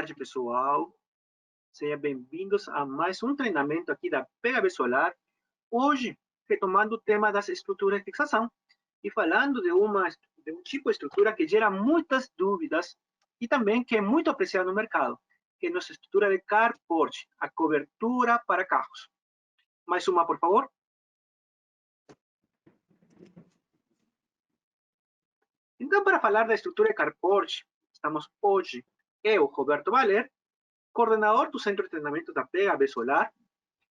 tarde, pessoal. Sejam bem-vindos a mais um treinamento aqui da PHB Solar. Hoje, retomando o tema das estruturas de fixação e falando de um tipo de estrutura que gera muitas dúvidas e também que é muito apreciado no mercado, que é a nossa estrutura de carport, a cobertura para carros. Mais uma, por favor. Então, para falar da estrutura de carport, estamos hoje eu, Roberto Valer, coordenador do Centro de Treinamento da PHB Solar,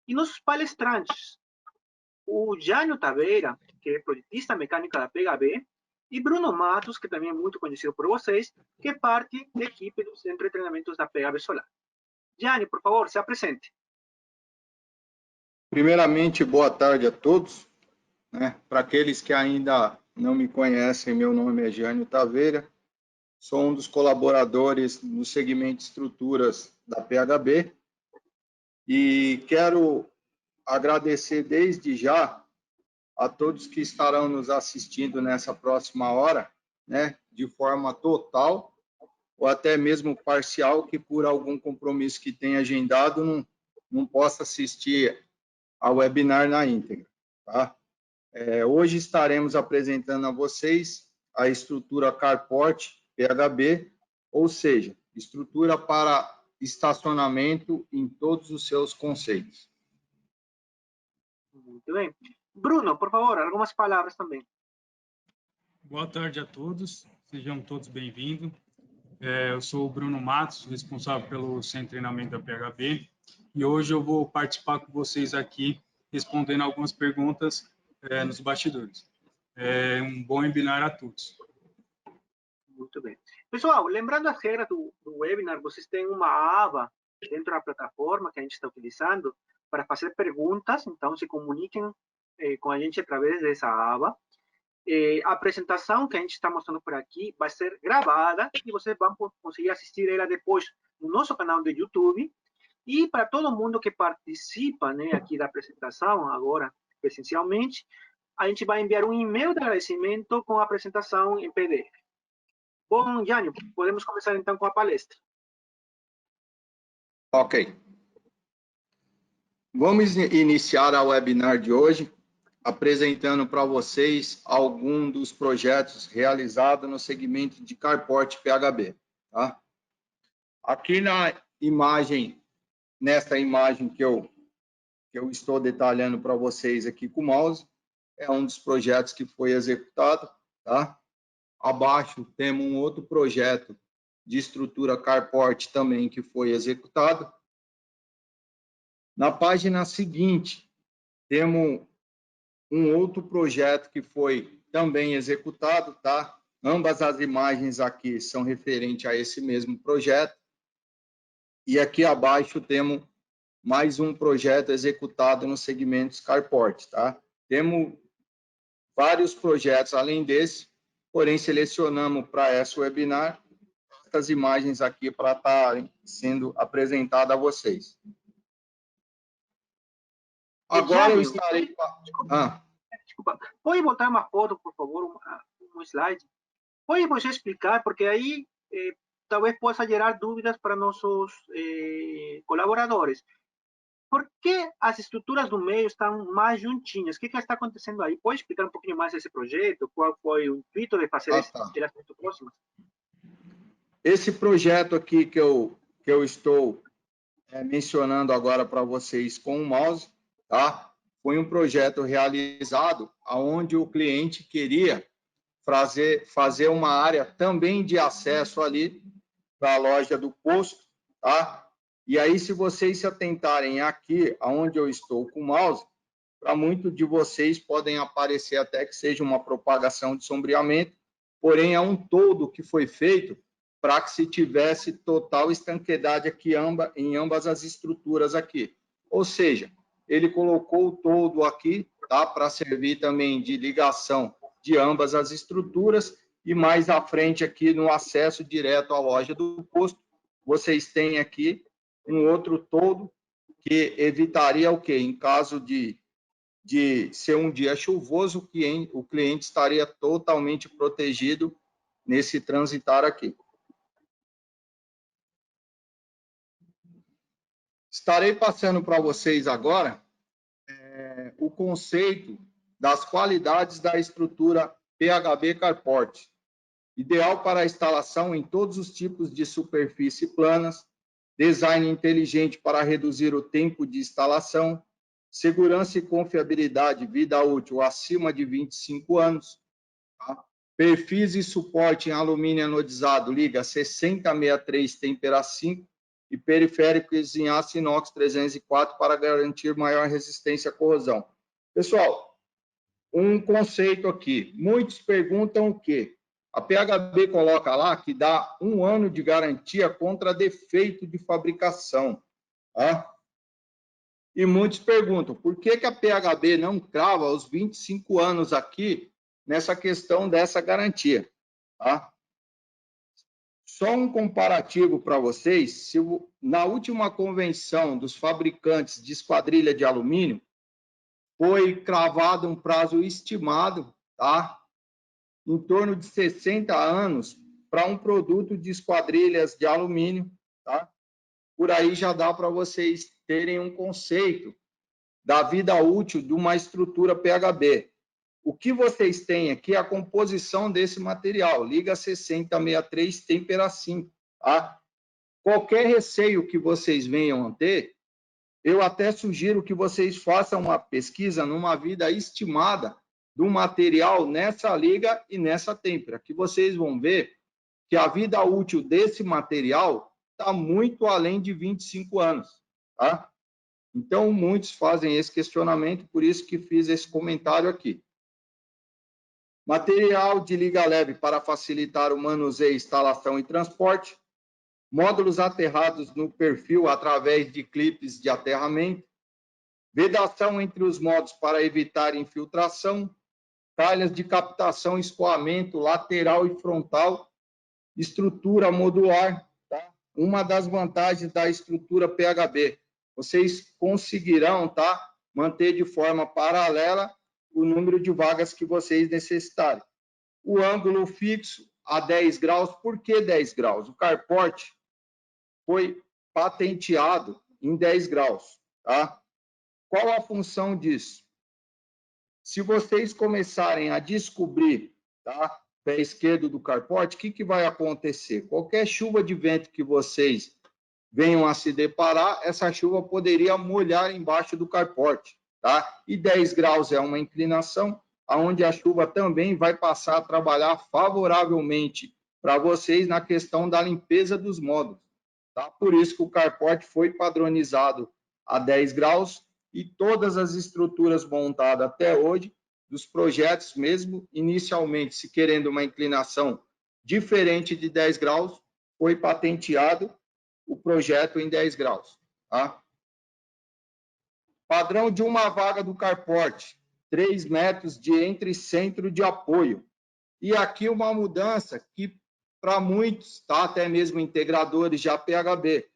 e nossos palestrantes, o Jânio Taveira, que é projetista mecânica da PHB, e Bruno Matos, que também é muito conhecido por vocês, que é parte da equipe do Centro de Treinamentos da PHB Solar. Jânio, por favor, se apresente. Primeiramente, boa tarde a todos. Para aqueles que ainda não me conhecem, meu nome é Jânio Taveira, sou um dos colaboradores no segmento estruturas da PHB e quero agradecer desde já a todos que estarão nos assistindo nessa próxima hora, de forma total ou até mesmo parcial, que por algum compromisso que tenha agendado não possa assistir ao webinar na íntegra. Tá? Hoje estaremos apresentando a vocês a estrutura Carport PHB, ou seja, estrutura para estacionamento em todos os seus conceitos. Muito bem. Bruno, por favor, algumas palavras também. Boa tarde a todos, sejam todos bem-vindos. Eu sou o Bruno Matos, responsável pelo Centro de Treinamento da PHB, e hoje eu vou participar com vocês aqui, respondendo algumas perguntas nos bastidores. Um bom webinar a todos. Muito bem. Pessoal, lembrando as regras do webinar, vocês têm uma aba dentro da plataforma que a gente está utilizando para fazer perguntas, então se comuniquem com a gente através dessa aba. A apresentação que a gente está mostrando por aqui vai ser gravada e vocês vão conseguir assistir ela depois no nosso canal do YouTube. E para todo mundo que participa aqui da apresentação, agora presencialmente, a gente vai enviar um e-mail de agradecimento com a apresentação em PDF. Bom, Jânio, podemos começar então com a palestra. Ok. Vamos iniciar a webinar de hoje apresentando para vocês alguns dos projetos realizados no segmento de Carport PHB. Tá? Aqui nesta imagem que eu estou detalhando para vocês aqui com o mouse, é um dos projetos que foi executado. Tá? Abaixo temos um outro projeto de estrutura Carport também que foi executado. Na página seguinte, temos um outro projeto que foi também executado, tá? Ambas as imagens aqui são referentes a esse mesmo projeto. E aqui abaixo temos mais um projeto executado no segmento Carport, tá? Temos vários projetos além desse, porém selecionamos para esse webinar essas imagens aqui para estar sendo apresentada a vocês. Agora eu estarei... Desculpa. Pode botar uma foto, por favor, um slide? Pode você explicar, porque aí talvez possa gerar dúvidas para nossos colaboradores. Por que as estruturas do meio estão mais juntinhas? O que está acontecendo aí? Pode explicar um pouquinho mais esse projeto? Qual foi o intuito de fazer elas muito próximas? Esse projeto aqui que eu estou mencionando agora para vocês com o mouse, tá? Foi um projeto realizado onde o cliente queria fazer uma área também de acesso ali para a loja do posto, tá? E aí, se vocês se atentarem aqui, aonde eu estou com o mouse, para muitos de vocês podem aparecer até que seja uma propagação de sombreamento, porém é um todo que foi feito para que se tivesse total estanqueidade aqui em ambas as estruturas aqui. Ou seja, ele colocou o todo aqui, tá? Para servir também de ligação de ambas as estruturas, e mais à frente aqui no acesso direto à loja do posto, vocês têm aqui um outro todo que evitaria o quê? Em caso de ser um dia chuvoso, o cliente estaria totalmente protegido nesse transitar aqui. Estarei passando para vocês agora o conceito das qualidades da estrutura PHB Carport, ideal para a instalação em todos os tipos de superfície planas, design inteligente para reduzir o tempo de instalação, segurança e confiabilidade, vida útil acima de 25 anos, tá? Perfis e suporte em alumínio anodizado, liga 6063 Tempera 5 e periféricos em aço inox 304 para garantir maior resistência à corrosão. Pessoal, um conceito aqui. Muitos perguntam o quê? A PHB coloca lá que dá 1 ano de garantia contra defeito de fabricação. Tá? E muitos perguntam, por que a PHB não crava os 25 anos aqui nessa questão dessa garantia? Tá? Só um comparativo para vocês, se na última convenção dos fabricantes de esquadrilha de alumínio, foi cravado um prazo estimado, tá? Em torno de 60 anos para um produto de esquadrilhas de alumínio, tá? Por aí já dá para vocês terem um conceito da vida útil de uma estrutura PHB. O que vocês têm aqui é a composição desse material, liga 6063 Tempera 5, tá? Qualquer receio que vocês venham a ter, eu até sugiro que vocês façam uma pesquisa numa vida estimada do material nessa liga e nessa têmpera, que vocês vão ver que a vida útil desse material está muito além de 25 anos, tá? Então, muitos fazem esse questionamento, por isso que fiz esse comentário aqui. Material de liga leve para facilitar o manuseio, instalação e transporte. Módulos aterrados no perfil através de clipes de aterramento. Vedação entre os módulos para evitar infiltração. Talhas de captação, escoamento lateral e frontal. Estrutura modular. Tá? Uma das vantagens da estrutura PHB. Vocês conseguirão, tá, manter de forma paralela o número de vagas que vocês necessitarem. O ângulo fixo a 10 graus. Por que 10 graus? O carport foi patenteado em 10 graus. Tá? Qual a função disso? Se vocês começarem a descobrir, tá, pé esquerdo do carport, o que vai acontecer? Qualquer chuva de vento que vocês venham a se deparar, essa chuva poderia molhar embaixo do carport. Tá? E 10 graus é uma inclinação, onde a chuva também vai passar a trabalhar favoravelmente para vocês na questão da limpeza dos módulos. Tá? Por isso que o carport foi padronizado a 10 graus e todas as estruturas montadas até hoje, dos projetos, mesmo inicialmente se querendo uma inclinação diferente de 10 graus, foi patenteado o projeto em 10 graus. Tá? Padrão de uma vaga do carport, 3 metros de entre-centro de apoio. E aqui uma mudança que, para muitos, tá, até mesmo integradores de PHB,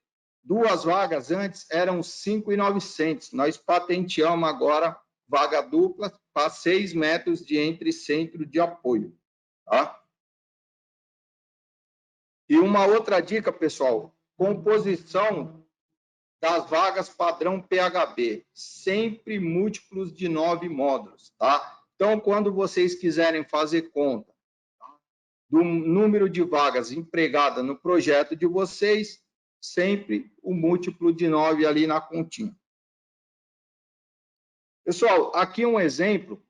2 vagas antes eram 5.900. Nós patenteamos agora vaga dupla para 6 metros de entre-centro de apoio. Tá? E uma outra dica, pessoal, composição das vagas padrão PHB, sempre múltiplos de 9 módulos, tá? Então, quando vocês quiserem fazer conta, tá, do número de vagas empregadas no projeto de vocês, sempre o múltiplo de 9 ali na continha. Pessoal, aqui um exemplo,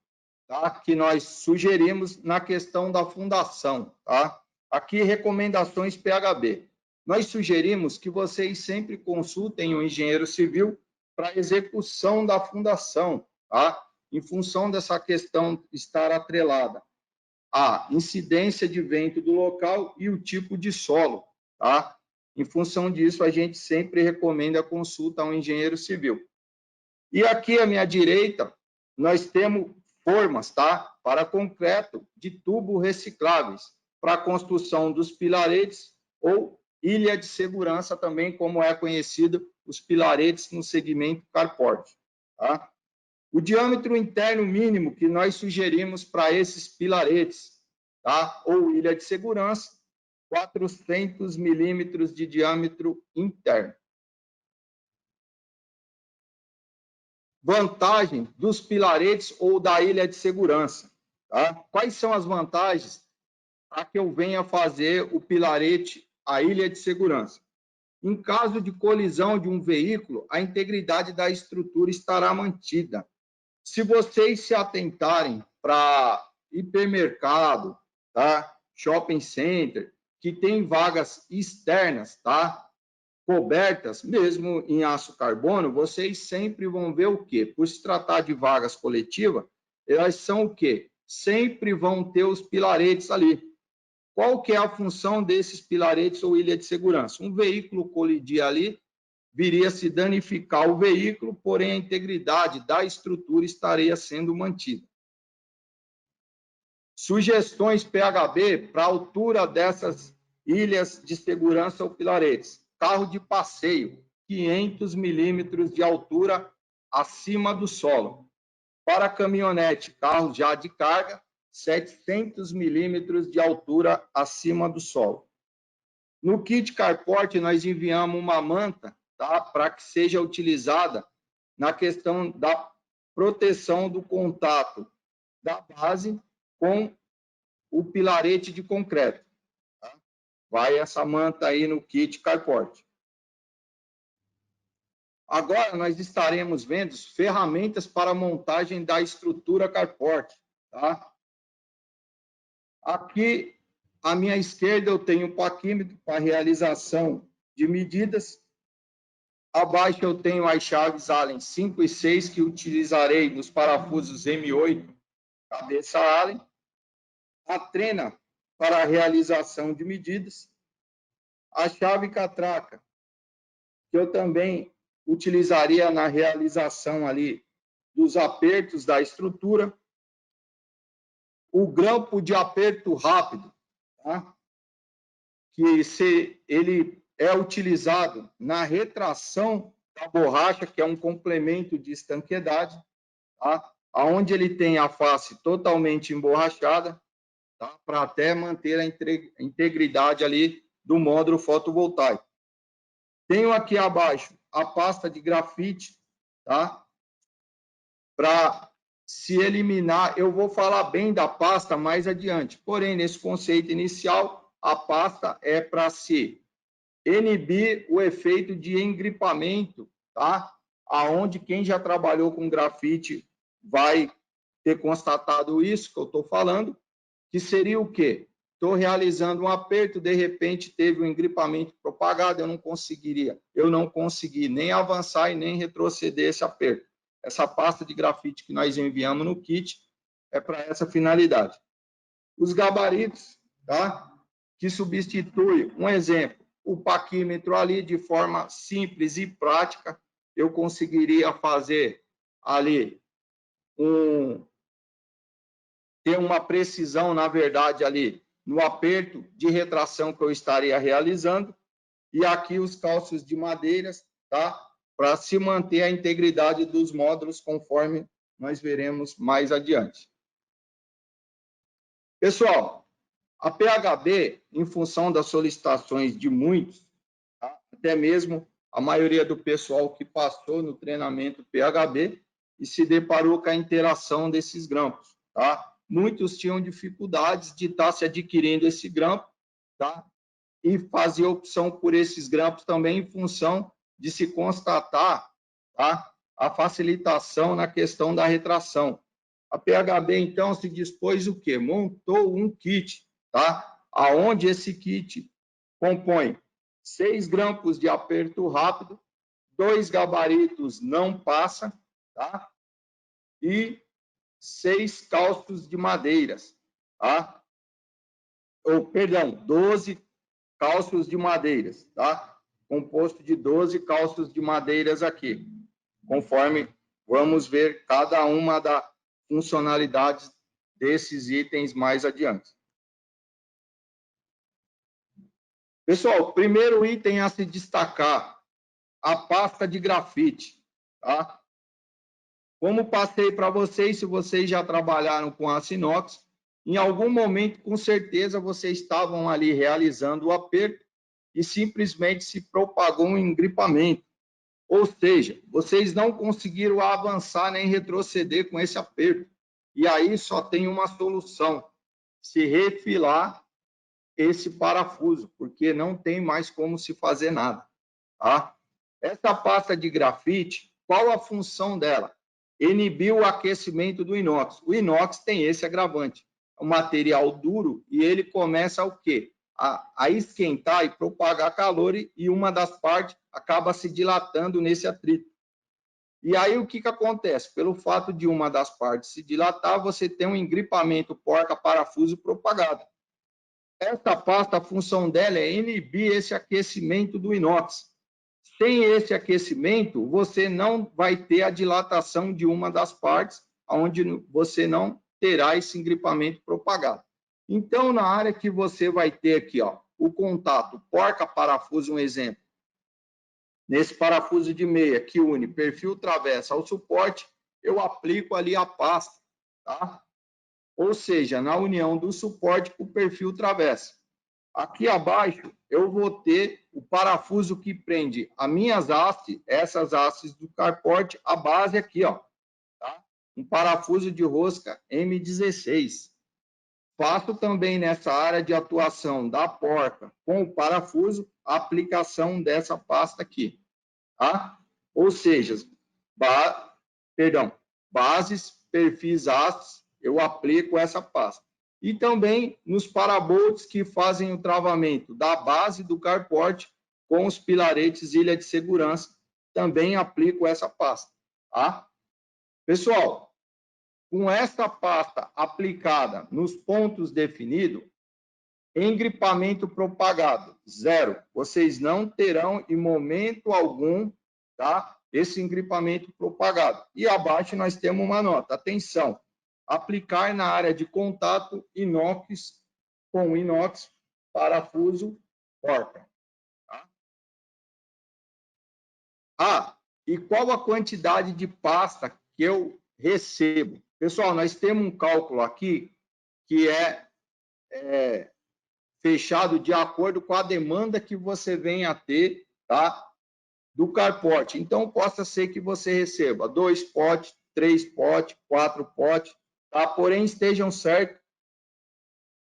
tá, que nós sugerimos na questão da fundação, tá? Aqui recomendações PHB. Nós sugerimos que vocês sempre consultem o engenheiro civil para execução da fundação, tá? Em função dessa questão estar atrelada à incidência de vento do local e o tipo de solo, tá? Em função disso, a gente sempre recomenda a consulta ao engenheiro civil. E aqui à minha direita, nós temos formas, tá? Para concreto de tubo recicláveis, para a construção dos pilaretes ou ilha de segurança também, como é conhecido os pilaretes no segmento carport. Tá? O diâmetro interno mínimo que nós sugerimos para esses pilaretes, tá? Ou ilha de segurança, 400 milímetros de diâmetro interno. vantagem dos pilaretes ou da ilha de segurança. Tá? Quais são as vantagens para que eu venha fazer o pilarete, a ilha de segurança? Em caso de colisão de um veículo, a integridade da estrutura estará mantida. Se vocês se atentarem para hipermercado, tá? Shopping center, que tem vagas externas, tá? Cobertas, mesmo em aço carbono, vocês sempre vão ver o quê? Por se tratar de vagas coletivas, elas são o quê? Sempre vão ter os pilaretes ali. Qual que é a função desses pilaretes ou ilha de segurança? Um veículo colidir ali, viria a se danificar o veículo, porém a integridade da estrutura estaria sendo mantida. Sugestões PHB para a altura dessas ilhas de segurança ou pilaretes. Carro de passeio, 500 milímetros de altura acima do solo. Para caminhonete, carro já de carga, 700 milímetros de altura acima do solo. No kit carport, nós enviamos uma manta, tá, para que seja utilizada na questão da proteção do contato da base com o pilarete de concreto. Tá? Vai essa manta aí no kit carport. Agora nós estaremos vendo ferramentas para montagem da estrutura carport. Tá? Aqui, à minha esquerda, eu tenho o paquímetro para realização de medidas. Abaixo eu tenho as chaves Allen 5 e 6, que utilizarei nos parafusos M8, cabeça Allen. A trena para a realização de medidas. A chave catraca, que eu também utilizaria na realização ali dos apertos da estrutura. O grampo de aperto rápido, tá? Que ele é utilizado na retração da borracha, que é um complemento de estanqueidade, tá? Onde ele tem a face totalmente emborrachada, tá? Para até manter a integridade ali do módulo fotovoltaico. Tenho aqui abaixo a pasta de grafite, tá? Para se eliminar, eu vou falar bem da pasta mais adiante. Porém, nesse conceito inicial, a pasta é para se inibir o efeito de engripamento, tá? Aonde quem já trabalhou com grafite vai ter constatado isso que eu estou falando, que seria o quê? Estou realizando um aperto, de repente teve um engripamento propagado, eu não consegui nem avançar e nem retroceder esse aperto. Essa pasta de grafite que nós enviamos no kit é para essa finalidade. Os gabaritos, tá? Que substitui, um exemplo, o paquímetro ali de forma simples e prática, eu conseguiria fazer ali ter uma precisão, na verdade, ali no aperto de retração que eu estaria realizando, e aqui os calços de madeiras, tá? Para se manter a integridade dos módulos, conforme nós veremos mais adiante. Pessoal, a PHB, em função das solicitações de muitos, tá? Até mesmo a maioria do pessoal que passou no treinamento PHB e se deparou com a interação desses grampos, tá? Muitos tinham dificuldades de estar se adquirindo esse grampo, tá? E fazer opção por esses grampos também em função de se constatar, tá? A facilitação na questão da retração. A PHB, então, se dispôs o quê? Montou um kit, tá? Aonde esse kit compõe 6 grampos de aperto rápido, 2 gabaritos não passa, tá? E 6 calços de madeiras, tá? 12 calços de madeiras, tá? Composto de 12 calços de madeiras aqui, conforme vamos ver cada uma das funcionalidades desses itens mais adiante. Pessoal, o primeiro item a se destacar, a pasta de grafite, tá? Como passei para vocês, se vocês já trabalharam com aço inox, em algum momento, com certeza, vocês estavam ali realizando o aperto e simplesmente se propagou um engripamento. Ou seja, vocês não conseguiram avançar nem retroceder com esse aperto. E aí só tem uma solução: se refilar esse parafuso, porque não tem mais como se fazer nada. Tá? Essa pasta de grafite, qual a função dela? Inibir o aquecimento do inox. O inox tem esse agravante. É um material duro e ele começa o quê? A esquentar e propagar calor e uma das partes acaba se dilatando nesse atrito. E aí o que acontece? Pelo fato de uma das partes se dilatar, você tem um engripamento porca-parafuso propagado. Essa pasta, a função dela é inibir esse aquecimento do inox. Sem esse aquecimento, você não vai ter a dilatação de uma das partes, onde você não terá esse engripamento propagado. Então, na área que você vai ter aqui, ó, o contato porca-parafuso, um exemplo, nesse parafuso de meia que une perfil travessa ao suporte, eu aplico ali a pasta, tá? Ou seja, na união do suporte com o perfil travessa. Aqui abaixo, eu vou ter o parafuso que prende as minhas hastes, essas hastes do carporte, a base aqui, ó, tá? Um parafuso de rosca M16. Faço também nessa área de atuação da porca com o parafuso a aplicação dessa pasta aqui, tá? Ou seja, bases, perfis, hastes, eu aplico essa pasta. E também nos parabolts que fazem o travamento da base do carporte com os pilaretes ilha de segurança, também aplico essa pasta, tá? Pessoal, com essa pasta aplicada nos pontos definidos, engripamento propagado, 0. Vocês não terão em momento algum, tá, esse engripamento propagado. E abaixo nós temos uma nota. Atenção, aplicar na área de contato inox com inox, parafuso, porta. Tá? E qual a quantidade de pasta que eu recebo? Pessoal, nós temos um cálculo aqui que é fechado de acordo com a demanda que você venha a ter, tá? Do carporte. Então, possa ser que você receba 2 potes, 3 potes, 4 potes, tá? Porém, estejam certos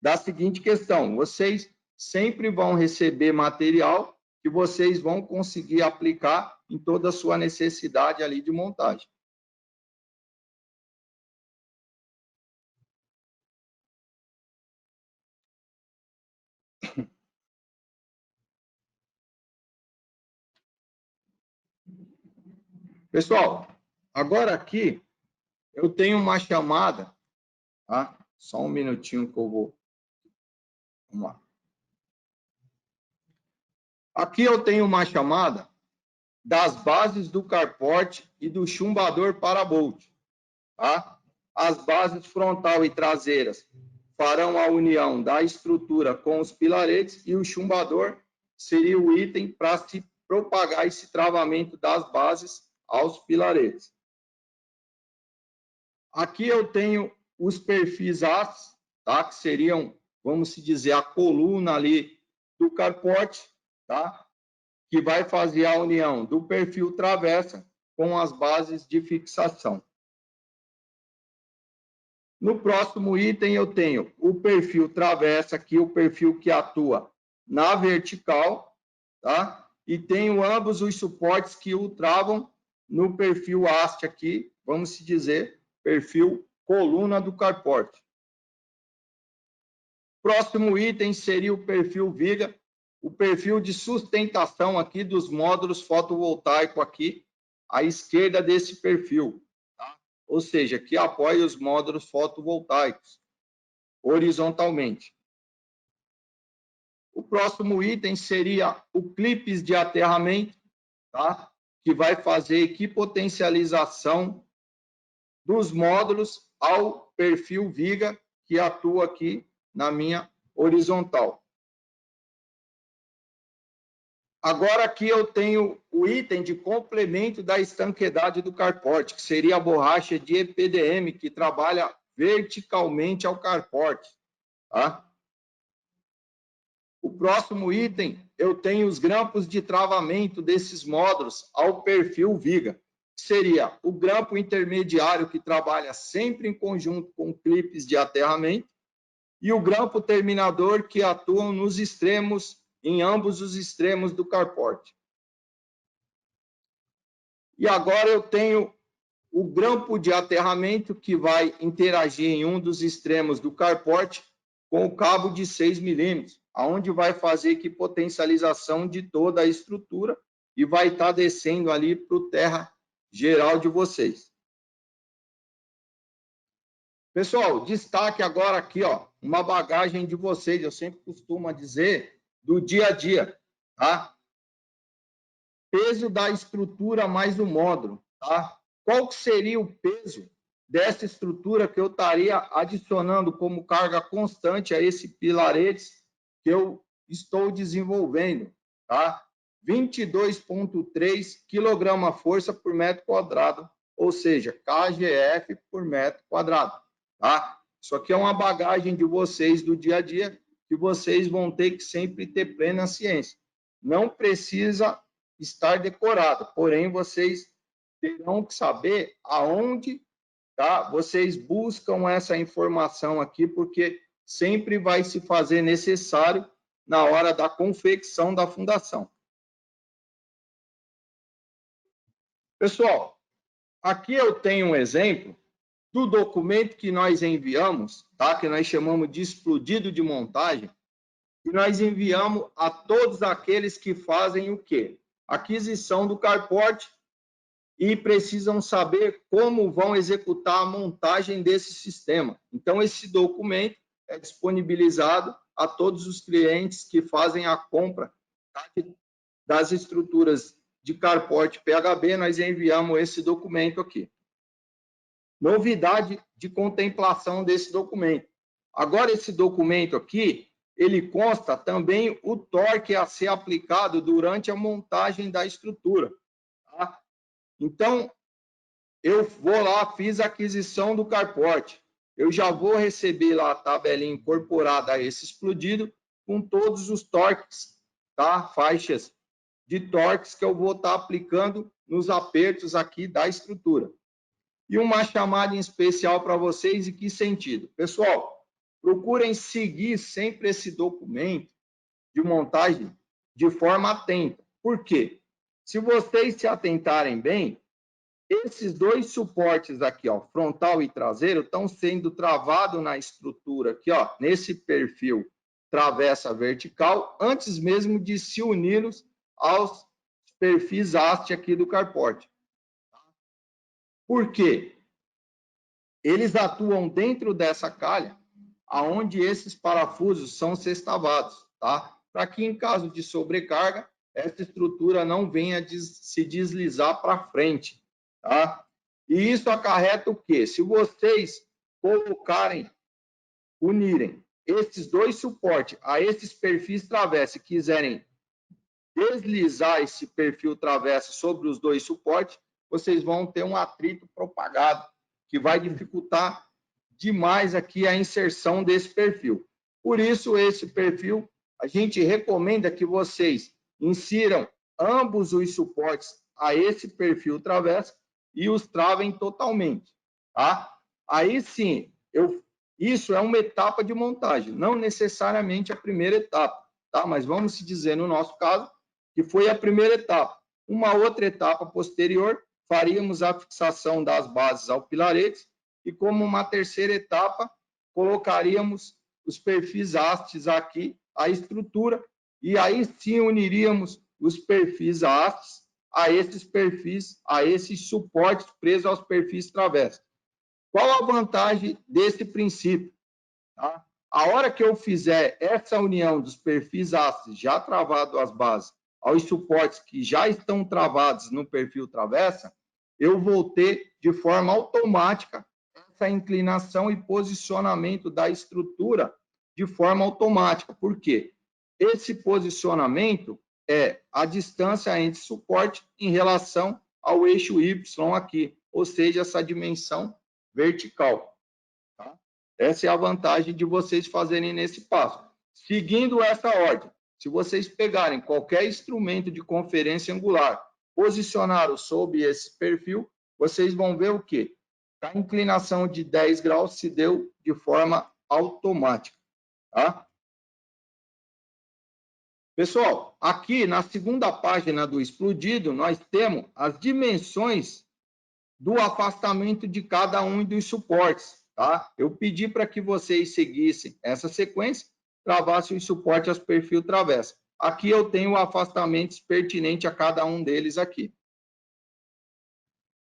da seguinte questão: vocês sempre vão receber material que vocês vão conseguir aplicar em toda a sua necessidade ali de montagem. Pessoal, agora aqui eu tenho uma chamada, tá? Só um minutinho que eu vou. Vamos lá. Aqui eu tenho uma chamada das bases do carporte e do chumbador parabolt, tá? As bases frontal e traseiras farão a união da estrutura com os pilaretes e o chumbador seria o item para se propagar esse travamento das bases aos pilaretes. Aqui eu tenho os perfis aços, tá? Que seriam, vamos dizer, a coluna ali do carporte, tá? Que vai fazer a união do perfil travessa com as bases de fixação. No próximo item eu tenho o perfil travessa, aqui o perfil que atua na vertical, tá? E tenho ambos os suportes que o travam no perfil haste aqui, vamos dizer, perfil coluna do carporte. Próximo item seria o perfil viga, o perfil de sustentação aqui dos módulos fotovoltaicos aqui, à esquerda desse perfil, tá? Ou seja, que apoia os módulos fotovoltaicos horizontalmente. O próximo item seria o clipes de aterramento, tá? Que vai fazer equipotencialização dos módulos ao perfil viga que atua aqui na minha horizontal. Agora aqui eu tenho o item de complemento da estanqueidade do carporte, que seria a borracha de EPDM, que trabalha verticalmente ao carporte, tá? O próximo item, eu tenho os grampos de travamento desses módulos ao perfil viga. Seria o grampo intermediário, que trabalha sempre em conjunto com clipes de aterramento, e o grampo terminador, que atuam nos extremos, em ambos os extremos do carport. E agora eu tenho o grampo de aterramento, que vai interagir em um dos extremos do carport com o cabo de 6 milímetros, onde vai fazer aqui potencialização de toda a estrutura e vai estar descendo ali para o terra geral de vocês. Pessoal, destaque agora aqui, ó, uma bagagem de vocês, eu sempre costumo dizer, do dia a dia, tá? Peso da estrutura mais o módulo, tá? Qual que seria o peso dessa estrutura que eu estaria adicionando como carga constante a esse pilaretes que eu estou desenvolvendo, tá? 22,3 kg-força por metro quadrado, ou seja, kgf por metro quadrado, tá? Isso aqui é uma bagagem de vocês do dia a dia, que vocês vão ter que sempre ter plena ciência. Não precisa estar decorado, porém vocês terão que saber aonde, tá? Vocês buscam essa informação aqui, porque sempre vai se fazer necessário na hora da confecção da fundação. Pessoal, aqui eu tenho um exemplo do documento que nós enviamos, tá? Que nós chamamos de explodido de montagem, e nós enviamos a todos aqueles que fazem o quê? Aquisição do carport e precisam saber como vão executar a montagem desse sistema. Então, esse documento é disponibilizado a todos os clientes que fazem a compra, tá? Das estruturas de carport PHB, nós enviamos esse documento aqui. Novidade de contemplação desse documento. Agora, esse documento aqui, ele consta também o torque a ser aplicado durante a montagem da estrutura, tá? Então, eu vou lá, fiz a aquisição do carport. Eu já vou receber lá a tabelinha incorporada a esse explodido com todos os torques, tá? Faixas de torques que eu vou estar aplicando nos apertos aqui da estrutura. E uma chamada em especial para vocês, em que sentido? Pessoal, procurem seguir sempre esse documento de montagem de forma atenta. Por quê? Se vocês se atentarem bem, esses dois suportes aqui, ó, frontal e traseiro, estão sendo travados na estrutura aqui, ó, nesse perfil travessa vertical, antes mesmo de se uni-los aos perfis haste aqui do carport. Por quê? Eles atuam dentro dessa calha, aonde esses parafusos são sextavados, tá? Para que, em caso de sobrecarga, essa estrutura não venha se deslizar para frente, tá? E isso acarreta o quê? Se vocês colocarem, unirem esses dois suportes a esses perfis travessa e quiserem deslizar esse perfil travessa sobre os dois suportes, vocês vão ter um atrito propagado, que vai dificultar demais aqui a inserção desse perfil. Por isso, esse perfil, a gente recomenda que vocês insiram ambos os suportes a esse perfil travessa e os travem totalmente, tá? Aí sim, isso é uma etapa de montagem, não necessariamente a primeira etapa, tá? Mas vamos se dizer, no nosso caso, que foi a primeira etapa. Uma outra etapa posterior, faríamos a fixação das bases ao pilaretes e, como uma terceira etapa, colocaríamos os perfis hastes aqui, a estrutura, e aí sim uniríamos os perfis hastes a esses perfis, a esses suportes presos aos perfis travessa. Qual a vantagem desse princípio? Tá? A hora que eu fizer essa união dos perfis hastes já travado às bases aos suportes que já estão travados no perfil travessa, eu vou ter de forma automática essa inclinação e posicionamento da estrutura de forma automática. Por quê? Esse posicionamento é a distância entre suporte em relação ao eixo Y aqui, ou seja, essa dimensão vertical. Tá? Essa é a vantagem de vocês fazerem nesse passo. Seguindo essa ordem, se vocês pegarem qualquer instrumento de conferência angular, posicionaram sob esse perfil, vocês vão ver o quê? A inclinação de 10 graus se deu de forma automática, tá? Pessoal, aqui na segunda página do explodido, nós temos as dimensões do afastamento de cada um dos suportes, tá? Eu pedi para que vocês seguissem essa sequência, travassem o suporte aos perfil travessa. Aqui eu tenho o afastamento pertinente a cada um deles aqui.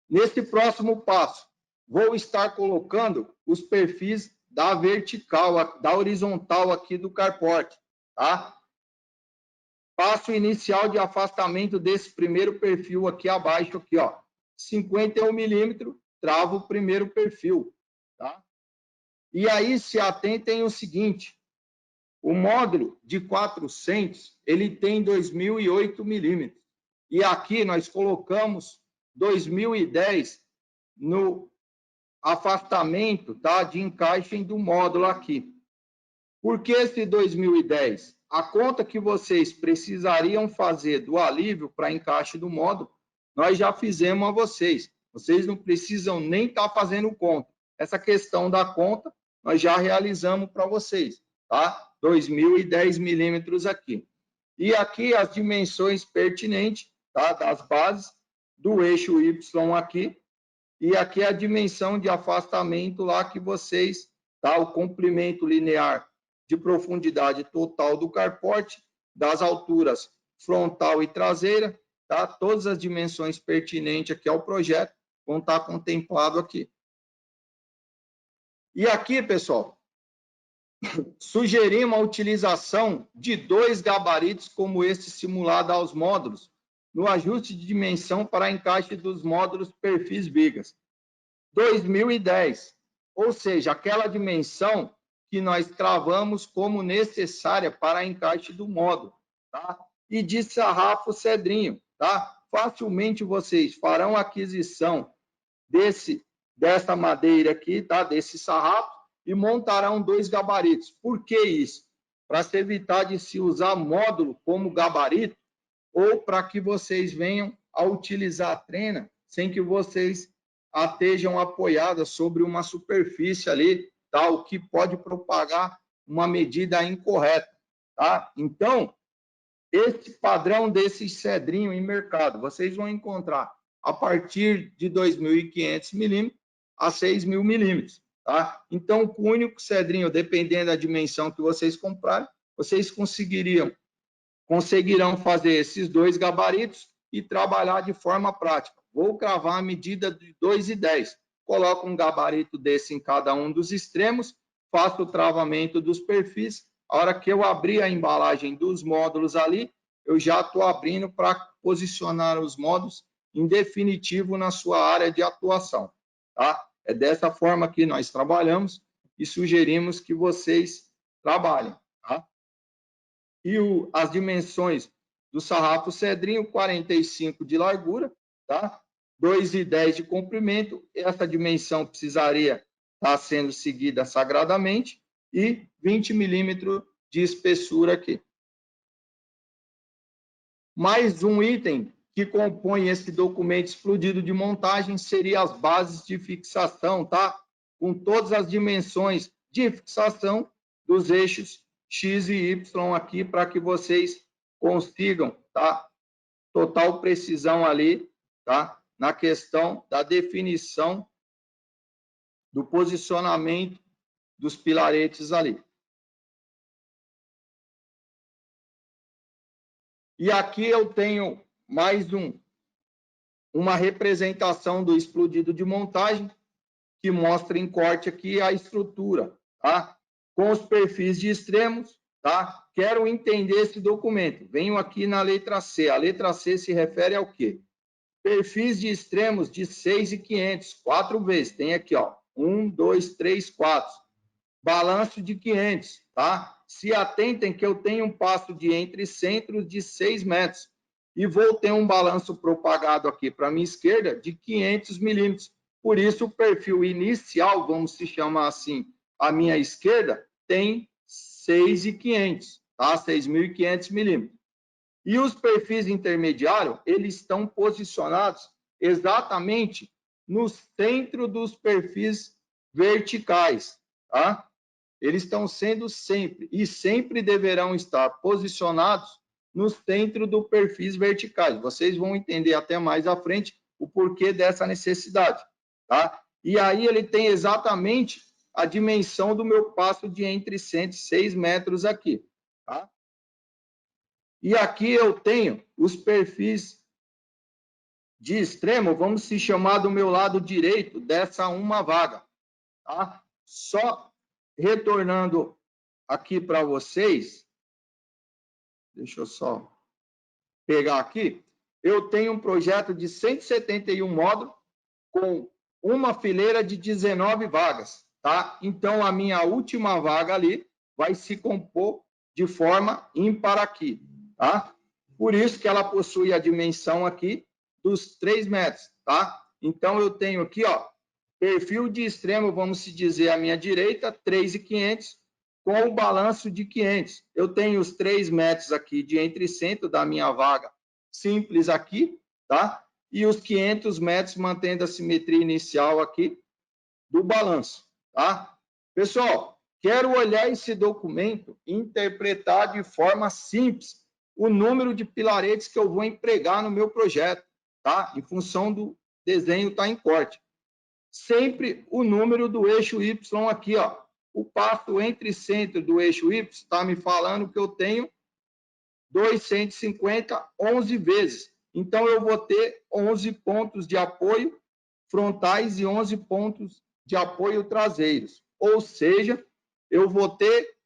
Nesse próximo passo, vou estar colocando os perfis da vertical, da horizontal aqui do carporte, tá? Passo inicial de afastamento desse primeiro perfil aqui abaixo, aqui, ó. 51 milímetros, travo o primeiro perfil, tá? E aí se atentem o seguinte, o módulo de 400, ele tem 2008 milímetros. E aqui nós colocamos 2010 no afastamento, tá, de encaixe do módulo aqui. Por que esse 2010? A conta que vocês precisariam fazer do alívio para encaixe do módulo, nós já fizemos a vocês. Vocês não precisam nem estar fazendo conta. Essa questão da conta, nós já realizamos para vocês, tá? 2010 milímetros aqui. E aqui as dimensões pertinentes, tá? Das bases do eixo Y aqui. E aqui a dimensão de afastamento lá que vocês, tá? O comprimento linear de profundidade total do carporte, das alturas frontal e traseira, tá? Todas as dimensões pertinentes aqui ao projeto vão estar contemplado aqui. E aqui, pessoal, sugerimos a utilização de 2 gabaritos como este simulado aos módulos, no ajuste de dimensão para encaixe dos módulos perfis vigas. 2010, ou seja, aquela dimensão que nós travamos como necessária para encaixe do módulo, tá? E de sarrafo cedrinho, tá? Facilmente vocês farão aquisição dessa madeira aqui, tá? Desse sarrafo e montarão 2 gabaritos. Por que isso? Para se evitar de se usar módulo como gabarito ou para que vocês venham a utilizar a trena sem que vocês estejam apoiadas sobre uma superfície ali, tá? O que pode propagar uma medida incorreta, tá? Então, esse padrão desse cedrinho em mercado, vocês vão encontrar a partir de 2.500 milímetros a 6.000 milímetros, tá? Então, com o único cedrinho, dependendo da dimensão que vocês comprarem, vocês conseguirão fazer esses 2 gabaritos e trabalhar de forma prática. Vou cravar a medida de 2,10. Coloco um gabarito desse em cada um dos extremos, faço o travamento dos perfis. A hora que eu abrir a embalagem dos módulos ali, eu já estou abrindo para posicionar os módulos em definitivo na sua área de atuação, tá? É dessa forma que nós trabalhamos e sugerimos que vocês trabalhem, tá? E as dimensões do sarrafo cedrinho, 45 de largura, tá? 2,10 de comprimento, essa dimensão precisaria estar sendo seguida sagradamente, e 20 milímetros de espessura aqui. Mais um item que compõe esse documento explodido de montagem seria as bases de fixação, tá? Com todas as dimensões de fixação dos eixos X e Y aqui, para que vocês consigam, tá? Total precisão ali, tá? Na questão da definição do posicionamento dos pilaretes ali. E aqui eu tenho mais uma representação do explodido de montagem, que mostra em corte aqui a estrutura, tá? Com os perfis de extremos, tá? Quero entender esse documento. Venho aqui na letra C. A letra C se refere ao quê? Perfis de extremos de 6.500, 4 vezes. Tem aqui, ó, 1, 2, 3, 4. Balanço de 500, tá? Se atentem que eu tenho um passo de entre centros de 6 metros e vou ter um balanço propagado aqui para a minha esquerda de 500 milímetros. Por isso, o perfil inicial, vamos se chamar assim, à minha esquerda, tem 6.500, tá? 6.500 milímetros. E os perfis intermediários, eles estão posicionados exatamente no centro dos perfis verticais, tá? Eles estão sendo sempre, e sempre deverão estar posicionados no centro do perfis verticais. Vocês vão entender até mais à frente o porquê dessa necessidade, tá? E aí ele tem exatamente a dimensão do meu passo de entre 106 metros aqui, tá? E aqui eu tenho os perfis de extremo, vamos se chamar do meu lado direito dessa uma vaga, tá? Só retornando aqui para vocês, deixa eu só pegar aqui, eu tenho um projeto de 171 módulos com uma fileira de 19 vagas, tá? Então, a minha última vaga ali vai se compor de forma ímpar aqui, tá? Por isso que ela possui a dimensão aqui dos 3 metros, tá? Então, eu tenho aqui, ó, perfil de extremo, vamos se dizer, à minha direita, 3.500, com o balanço de 500. Eu tenho os 3 metros aqui de entre centro da minha vaga simples aqui, tá? E os 500 metros mantendo a simetria inicial aqui do balanço, tá? Pessoal, quero olhar esse documento e interpretar de forma simples o número de pilaretes que eu vou empregar no meu projeto, tá? Em função do desenho estar em corte. Sempre o número do eixo Y aqui, ó. O passo entre centro do eixo Y está me falando que eu tenho 250, 11 vezes. Então, eu vou ter 11 pontos de apoio frontais e 11 pontos de apoio traseiros. Ou seja, eu vou ter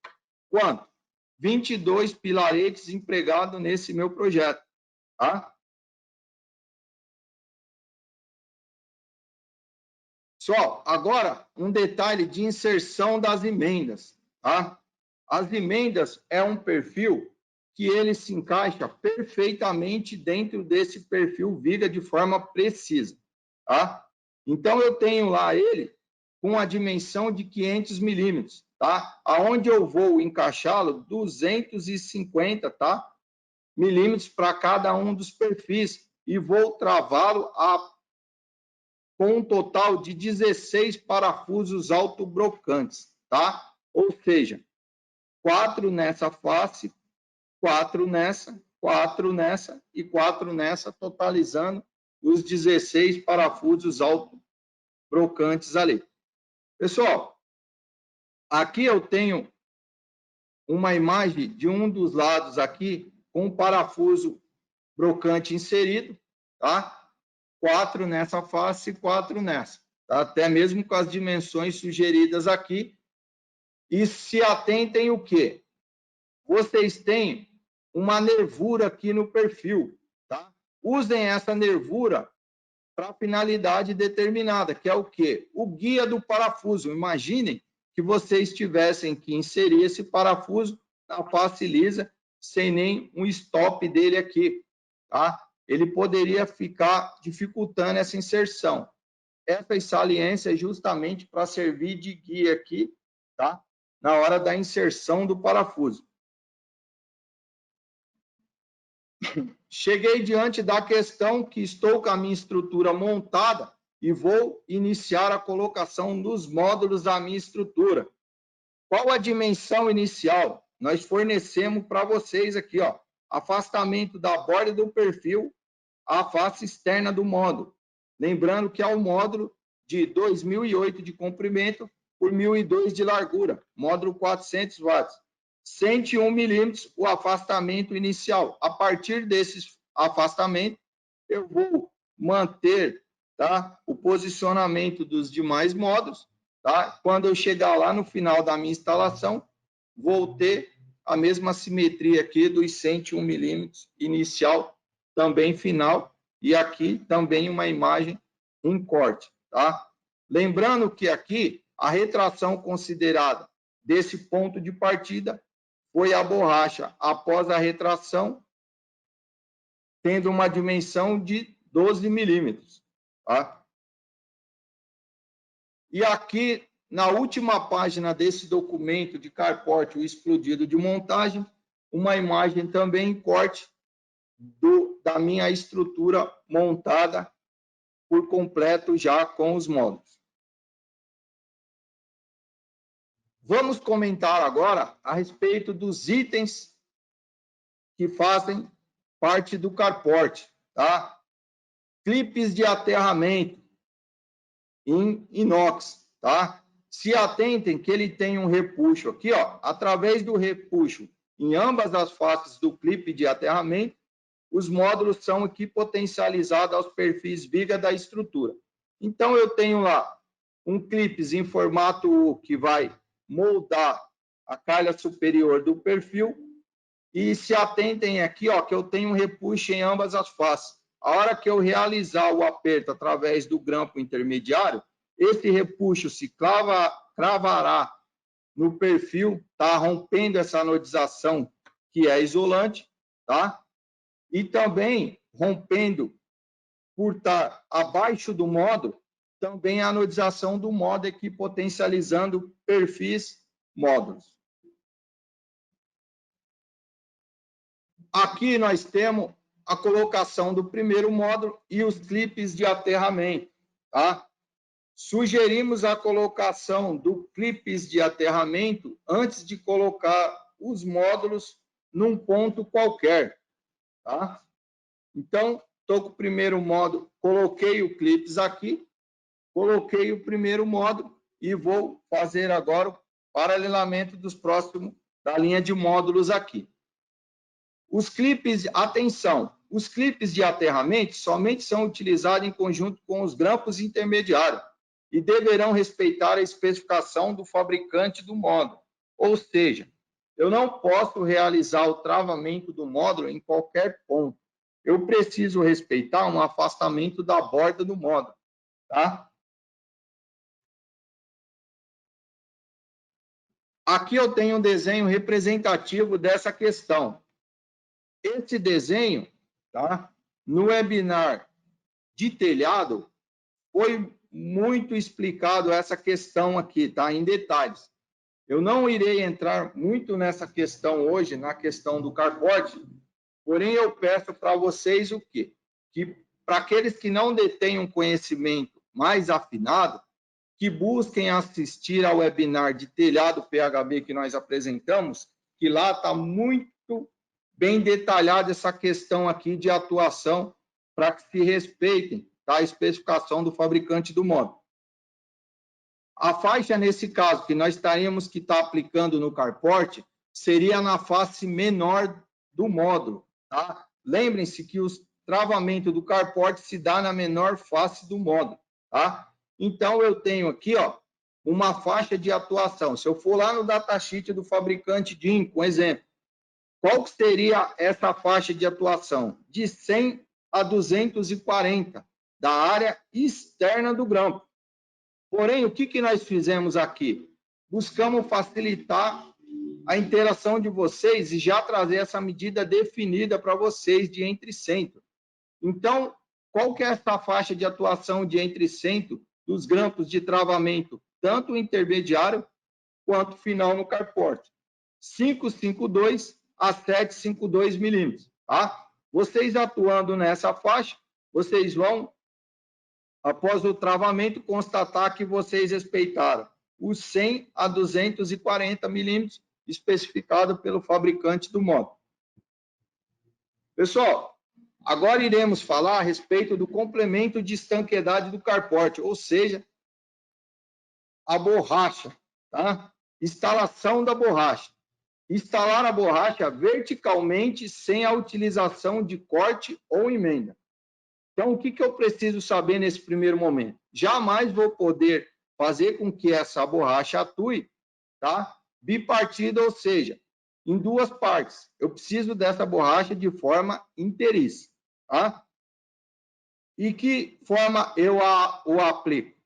quanto? 22 pilaretes empregados nesse meu projeto, tá? Só, agora, um detalhe de inserção das emendas, tá? As emendas é um perfil que ele se encaixa perfeitamente dentro desse perfil viga de forma precisa, tá? Então, eu tenho lá ele com a dimensão de 500 milímetros, tá? Aonde eu vou encaixá-lo 250, tá? Milímetros para cada um dos perfis e vou travá-lo com um total de 16 parafusos autobrocantes, tá? Ou seja, 4 nessa face, 4 nessa, 4 nessa e 4 nessa, totalizando os 16 parafusos autobrocantes ali. Pessoal, aqui eu tenho uma imagem de um dos lados aqui com um parafuso brocante inserido, tá? 4 nessa face e 4 nessa, tá? Até mesmo com as dimensões sugeridas aqui. E se atentem o quê? Vocês têm uma nervura aqui no perfil, tá? Usem essa nervura para finalidade determinada, que é o quê? O guia do parafuso. Imaginem que vocês tivessem que inserir esse parafuso na face lisa, sem nem um stop dele aqui, tá? Ele poderia ficar dificultando essa inserção. Essa saliência é justamente para servir de guia aqui, tá? Na hora da inserção do parafuso. Cheguei diante da questão que estou com a minha estrutura montada e vou iniciar a colocação dos módulos da minha estrutura. Qual a dimensão inicial? Nós fornecemos para vocês aqui, ó, afastamento da borda do perfil à face externa do módulo. Lembrando que é um módulo de 2.008 de comprimento por 1.002 de largura, módulo 400 watts. 101 milímetros o afastamento inicial. A partir desse afastamento, eu vou manter, tá, o posicionamento dos demais módulos. Tá? Quando eu chegar lá no final da minha instalação, vou ter a mesma simetria aqui dos 101 milímetros inicial, também final, e aqui também uma imagem em corte. Tá? Lembrando que aqui a retração considerada desse ponto de partida foi a borracha após a retração, tendo uma dimensão de 12 milímetros. Tá? E aqui, na última página desse documento de carport, o explodido de montagem, uma imagem também em corte da minha estrutura montada por completo já com os módulos. Vamos comentar agora a respeito dos itens que fazem parte do carport, tá? Clipes de aterramento em inox, tá? Se atentem que ele tem um repuxo aqui, ó, através do repuxo em ambas as faces do clipe de aterramento, os módulos são aqui potencializados aos perfis viga da estrutura. Então, eu tenho lá um clipes em formato U que vai moldar a calha superior do perfil, e se atentem aqui, ó, que eu tenho um repuxo em ambas as faces. A hora que eu realizar o aperto através do grampo intermediário, esse repuxo se cravará no perfil, tá? Rompendo essa anodização que é isolante, tá? E também rompendo, por estar abaixo do módulo, também a anodização do módulo aqui, potencializando perfis módulos. Aqui nós temos a colocação do primeiro módulo e os clipes de aterramento, tá? Sugerimos a colocação do clipes de aterramento antes de colocar os módulos num ponto qualquer, tá? Então, estou com o primeiro módulo, coloquei o clipes aqui, coloquei o primeiro módulo e vou fazer agora o paralelamento dos próximos da linha de módulos aqui. Os clipes, atenção, os clipes de aterramento somente são utilizados em conjunto com os grampos intermediários e deverão respeitar a especificação do fabricante do módulo. Ou seja, eu não posso realizar o travamento do módulo em qualquer ponto. Eu preciso respeitar um afastamento da borda do módulo, tá? Aqui eu tenho um desenho representativo dessa questão. Esse desenho, tá? No webinar de telhado, foi muito explicado essa questão aqui, tá? Em detalhes. Eu não irei entrar muito nessa questão hoje, na questão do carport, porém eu peço para vocês o quê? Que para aqueles que não detêm um conhecimento mais afinado, que busquem assistir ao webinar de telhado PHB que nós apresentamos, que lá está muito bem detalhada essa questão aqui de atuação para que se respeitem, tá, a especificação do fabricante do módulo. A faixa, nesse caso, que nós estaríamos que estar aplicando no carport, seria na face menor do módulo, tá? Lembrem-se que o travamento do carport se dá na menor face do módulo, tá? Então, eu tenho aqui, ó, uma faixa de atuação. Se eu for lá no datasheet do fabricante DIN, um exemplo, qual que seria essa faixa de atuação? De 100 a 240 da área externa do grampo. Porém, o que nós fizemos aqui? Buscamos facilitar a interação de vocês e já trazer essa medida definida para vocês de entre centro. Então, qual que é essa faixa de atuação de entre centro dos grampos de travamento, tanto intermediário quanto final no carport? 552 a 752 milímetros, tá? Vocês atuando nessa faixa, vocês vão, após o travamento, constatar que vocês respeitaram os 100 a 240 milímetros especificado pelo fabricante do módulo. Pessoal, agora iremos falar a respeito do complemento de estanqueidade do carport, ou seja, a borracha, tá? Instalação da borracha. Instalar a borracha verticalmente sem a utilização de corte ou emenda. Então, o que eu preciso saber nesse primeiro momento? Jamais vou poder fazer com que essa borracha atue, tá? Bipartida, ou seja, em duas partes. Eu preciso dessa borracha de forma inteiriça, tá? E que forma eu o aplico?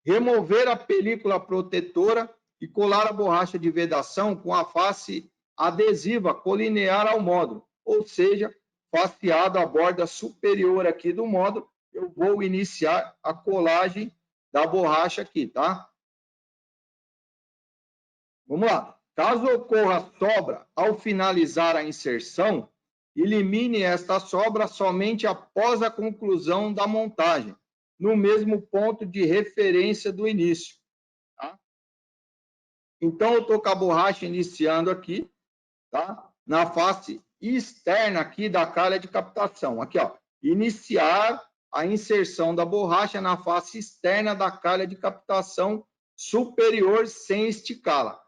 Remover a película protetora e colar a borracha de vedação com a face adesiva colinear ao módulo, ou seja, faceado à borda superior aqui do módulo, eu vou iniciar a colagem da borracha aqui, tá? Vamos lá. Caso ocorra sobra ao finalizar a inserção, elimine esta sobra somente após a conclusão da montagem, no mesmo ponto de referência do início. Tá? Então, eu estou com a borracha iniciando aqui, tá? Na face externa aqui da calha de captação. Aqui, ó, iniciar a inserção da borracha na face externa da calha de captação superior sem esticá-la.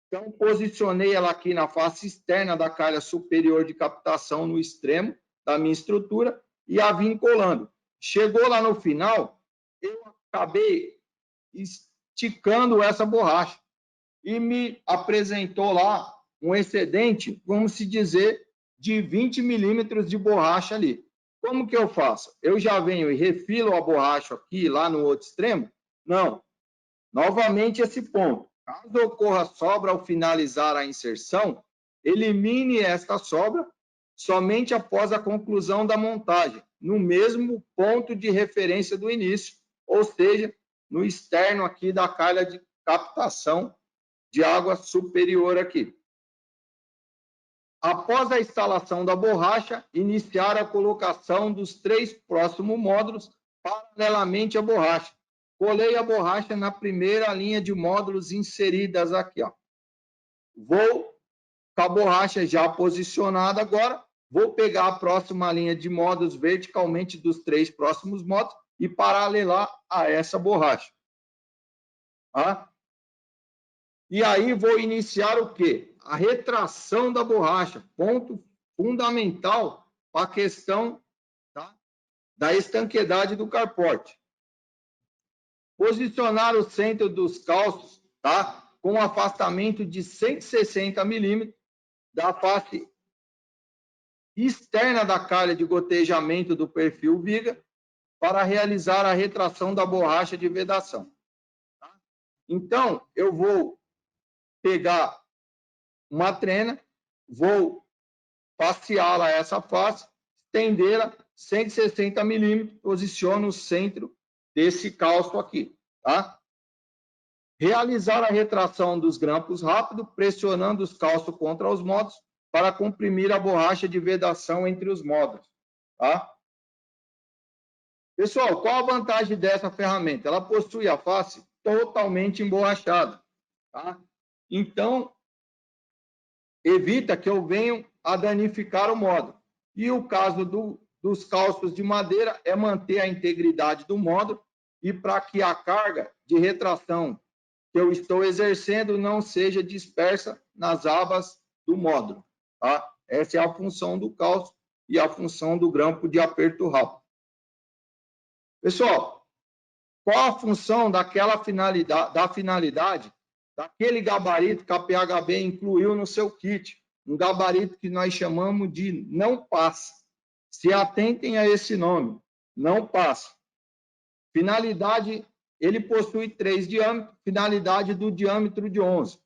Então, posicionei ela aqui na face externa da calha superior de captação no extremo da minha estrutura e a vim colando. Chegou lá no final, eu acabei esticando essa borracha e me apresentou lá um excedente, vamos se dizer, de 20 milímetros de borracha ali. Como que eu faço? Eu já venho e refilo a borracha aqui, lá no outro extremo? Não. Novamente esse ponto. Caso ocorra sobra ao finalizar a inserção, elimine esta sobra somente após a conclusão da montagem, no mesmo ponto de referência do início, ou seja, no externo aqui da calha de captação de água superior aqui. Após a instalação da borracha, iniciar a colocação dos 3 próximos módulos paralelamente à borracha. Colei a borracha na primeira linha de módulos inseridas aqui, ó. Vou com a borracha já posicionada agora, vou pegar a próxima linha de módulos verticalmente dos 3 próximos módulos e paralelar a essa borracha. Tá? E aí vou iniciar o quê? A retração da borracha, ponto fundamental para a questão, tá, da estanqueidade do carporte. Posicionar o centro dos calços, tá, com afastamento de 160 milímetros da face externa da calha de gotejamento do perfil viga para realizar a retração da borracha de vedação. Tá? Então, eu vou pegar uma trena, vou passeá-la essa face, estendê-la 160 milímetros, posiciono o centro desse calço aqui, tá? Realizar a retração dos grampos rápido, pressionando os calços contra os módulos para comprimir a borracha de vedação entre os módulos, tá? Pessoal, qual a vantagem dessa ferramenta? Ela possui a face totalmente emborrachada, tá? Então, evita que eu venha a danificar o módulo. E o caso dos calços de madeira é manter a integridade do módulo e para que a carga de retração que eu estou exercendo não seja dispersa nas abas do módulo. Tá? Essa é a função do calço e a função do grampo de aperto rápido. Pessoal, qual a função daquela finalidade daquele gabarito que a PHB incluiu no seu kit? Um gabarito que nós chamamos de não passa. Se atentem a esse nome, não passa. Finalidade, ele possui 3 diâmetros, finalidade do diâmetro de 11.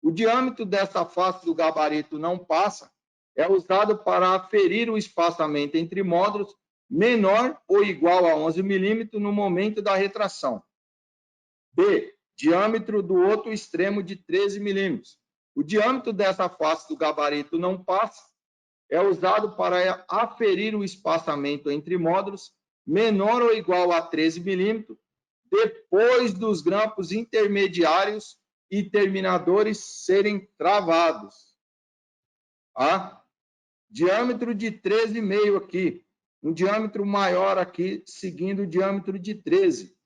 O diâmetro dessa face do gabarito não passa é usado para aferir o espaçamento entre módulos menor ou igual a 11 milímetros no momento da retração. B, diâmetro do outro extremo de 13 milímetros. O diâmetro dessa face do gabarito não passa é usado para aferir o espaçamento entre módulos menor ou igual a 13 milímetros depois dos grampos intermediários e terminadores serem travados. Tá? Diâmetro de 13,5 aqui. Um diâmetro maior aqui, seguindo o diâmetro de 13.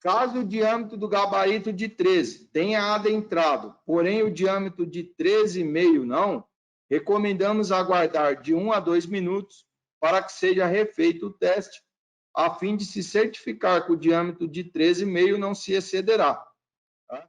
Caso o diâmetro do gabarito de 13 tenha adentrado, porém o diâmetro de 13,5 não, recomendamos aguardar de 1 a 2 minutos para que seja refeito o teste, a fim de se certificar que o diâmetro de 13,5 não se excederá. Tá?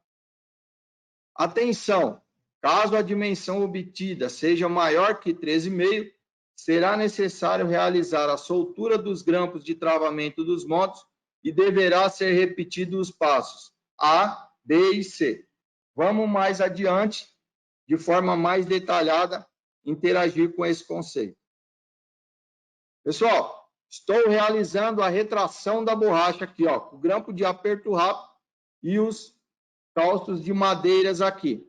Atenção! Caso a dimensão obtida seja maior que 13,5, será necessário realizar a soltura dos grampos de travamento dos módulos e deverá ser repetido os passos A, B e C. Vamos mais adiante, de forma mais detalhada, interagir com esse conceito. Pessoal, estou realizando a retração da borracha aqui, ó, com o grampo de aperto rápido e os calços de madeiras aqui.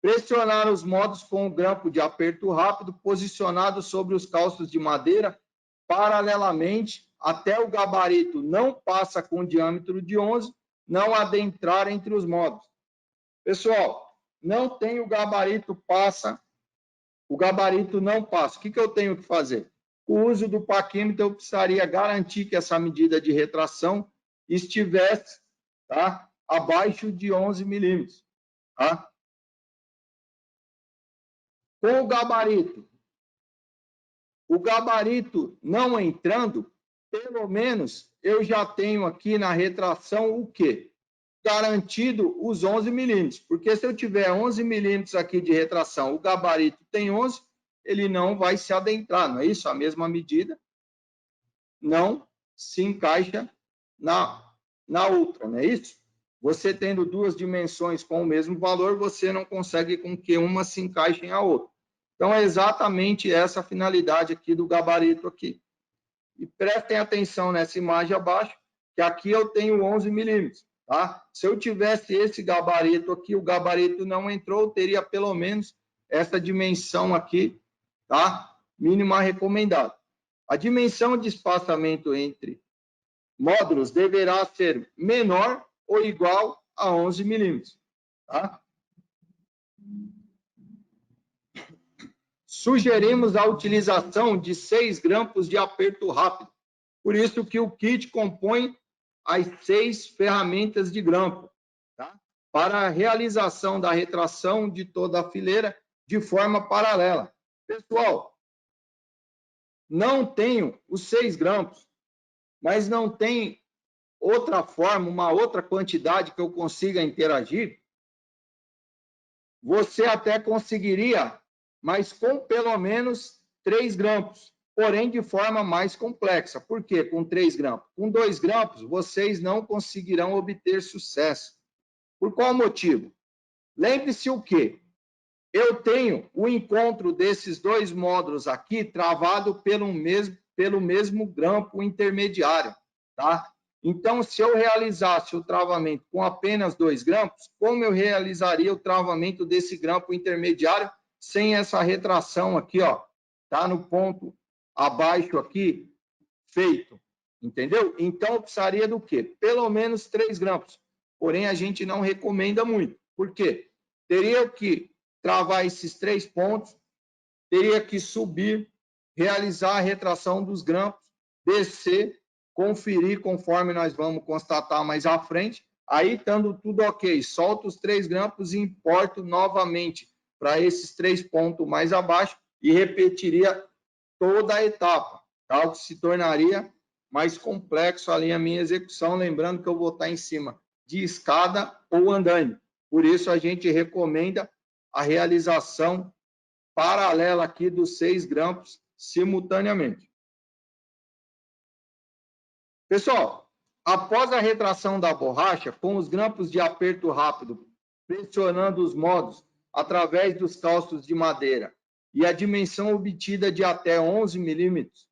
Pressionar os módulos com o grampo de aperto rápido posicionado sobre os calços de madeira paralelamente até o gabarito não passa com diâmetro de 11, não adentrar entre os módulos. Pessoal, não tem o gabarito passa, o gabarito não passa. O que eu tenho que fazer? Com o uso do paquímetro, eu precisaria garantir que essa medida de retração estivesse, tá, abaixo de 11 milímetros. Tá? Com o gabarito não entrando, pelo menos eu já tenho aqui na retração o quê? Garantido os 11 milímetros, porque se eu tiver 11 milímetros aqui de retração, o gabarito tem 11, ele não vai se adentrar, não é isso? A mesma medida não se encaixa na outra, não é isso? Você tendo duas dimensões com o mesmo valor, você não consegue com que uma se encaixe em a outra. Então, é exatamente essa a finalidade aqui do gabarito aqui. E prestem atenção nessa imagem abaixo, que aqui eu tenho 11 milímetros. Tá? Se eu tivesse esse gabarito aqui, o gabarito não entrou, eu teria pelo menos essa dimensão aqui, tá? Mínima recomendada. A dimensão de espaçamento entre módulos deverá ser menor ou igual a 11 milímetros. Tá? Sugerimos a utilização de 6 grampos de aperto rápido. Por isso que o kit compõe as 6 ferramentas de grampo, tá? Para a realização da retração de toda a fileira de forma paralela. Pessoal, não tenho os 6 grampos, mas não tem outra forma, uma outra quantidade que eu consiga interagir. Você até conseguiria, mas com pelo menos 3 grampos. Porém, de forma mais complexa. Por quê? Com 3 grampos. Com 2 grampos, vocês não conseguirão obter sucesso. Por qual motivo? Lembre-se o quê? Eu tenho o encontro desses 2 módulos aqui travado pelo mesmo grampo intermediário. Tá? Então, se eu realizasse o travamento com apenas 2 grampos, como eu realizaria o travamento desse grampo intermediário sem essa retração aqui, ó, tá no ponto abaixo aqui, feito, entendeu? Então, eu precisaria do quê? Pelo menos 3 grampos, porém, a gente não recomenda muito. Por quê? Teria que travar esses 3 pontos, teria que subir, realizar a retração dos grampos, descer, conferir conforme nós vamos constatar mais à frente, aí, estando tudo ok, solto os 3 grampos e importo novamente para esses 3 pontos mais abaixo e repetiria toda a etapa, tá? O que se tornaria mais complexo ali a minha execução, lembrando que eu vou estar em cima de escada ou andaime. Por isso, a gente recomenda a realização paralela aqui dos 6 grampos simultaneamente. Pessoal, após a retração da borracha, com os grampos de aperto rápido, pressionando os módulos através dos calços de madeira e a dimensão obtida de até 11 milímetros,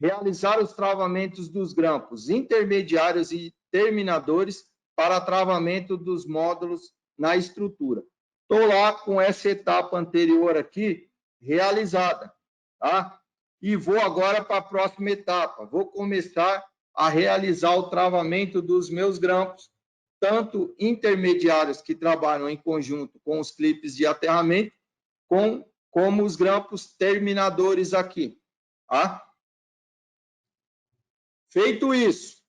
realizar os travamentos dos grampos intermediários e terminadores para travamento dos módulos na estrutura. Estou lá com essa etapa anterior aqui realizada, tá? E vou agora para a próxima etapa. Vou começar a realizar o travamento dos meus grampos, tanto intermediários que trabalham em conjunto com os clipes de aterramento, como os grampos terminadores aqui. Tá? Feito isso,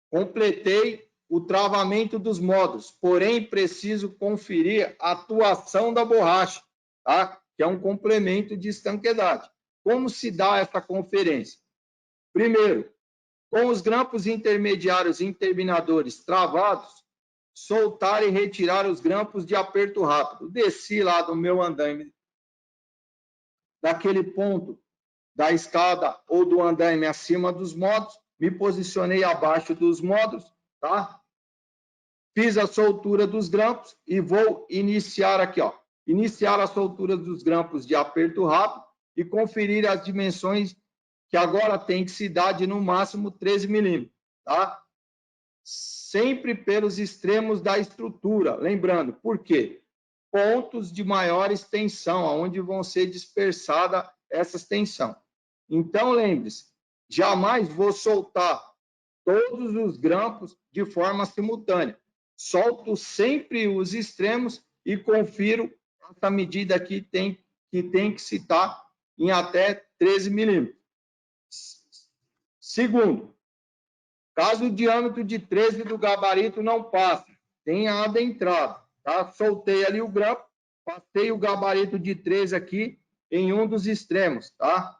completei o travamento dos módulos, porém preciso conferir a atuação da borracha, tá? Que é um complemento de estanqueidade. Como se dá essa conferência? Primeiro, com os grampos intermediários e terminadores travados, soltar e retirar os grampos de aperto rápido. Desci lá do meu andaime, daquele ponto da escada ou do andaime acima dos módulos, me posicionei abaixo dos módulos, tá? Fiz a soltura dos grampos e vou iniciar aqui, ó. Iniciar a soltura dos grampos de aperto rápido e conferir as dimensões que agora tem que se dar de no máximo 13 milímetros, tá? sempre pelos extremos da estrutura. Lembrando, por quê? Pontos de maior extensão, onde vão ser dispersadas essas tensões. Então, lembre-se, jamais vou soltar todos os grampos de forma simultânea. Solto sempre os extremos e confiro essa medida aqui tem que se estar em até 13 milímetros. Segundo, caso o diâmetro de 13 do gabarito não passe, tenha adentrado, tá? Soltei ali o grampo, passei o gabarito de 13 aqui em um dos extremos, tá?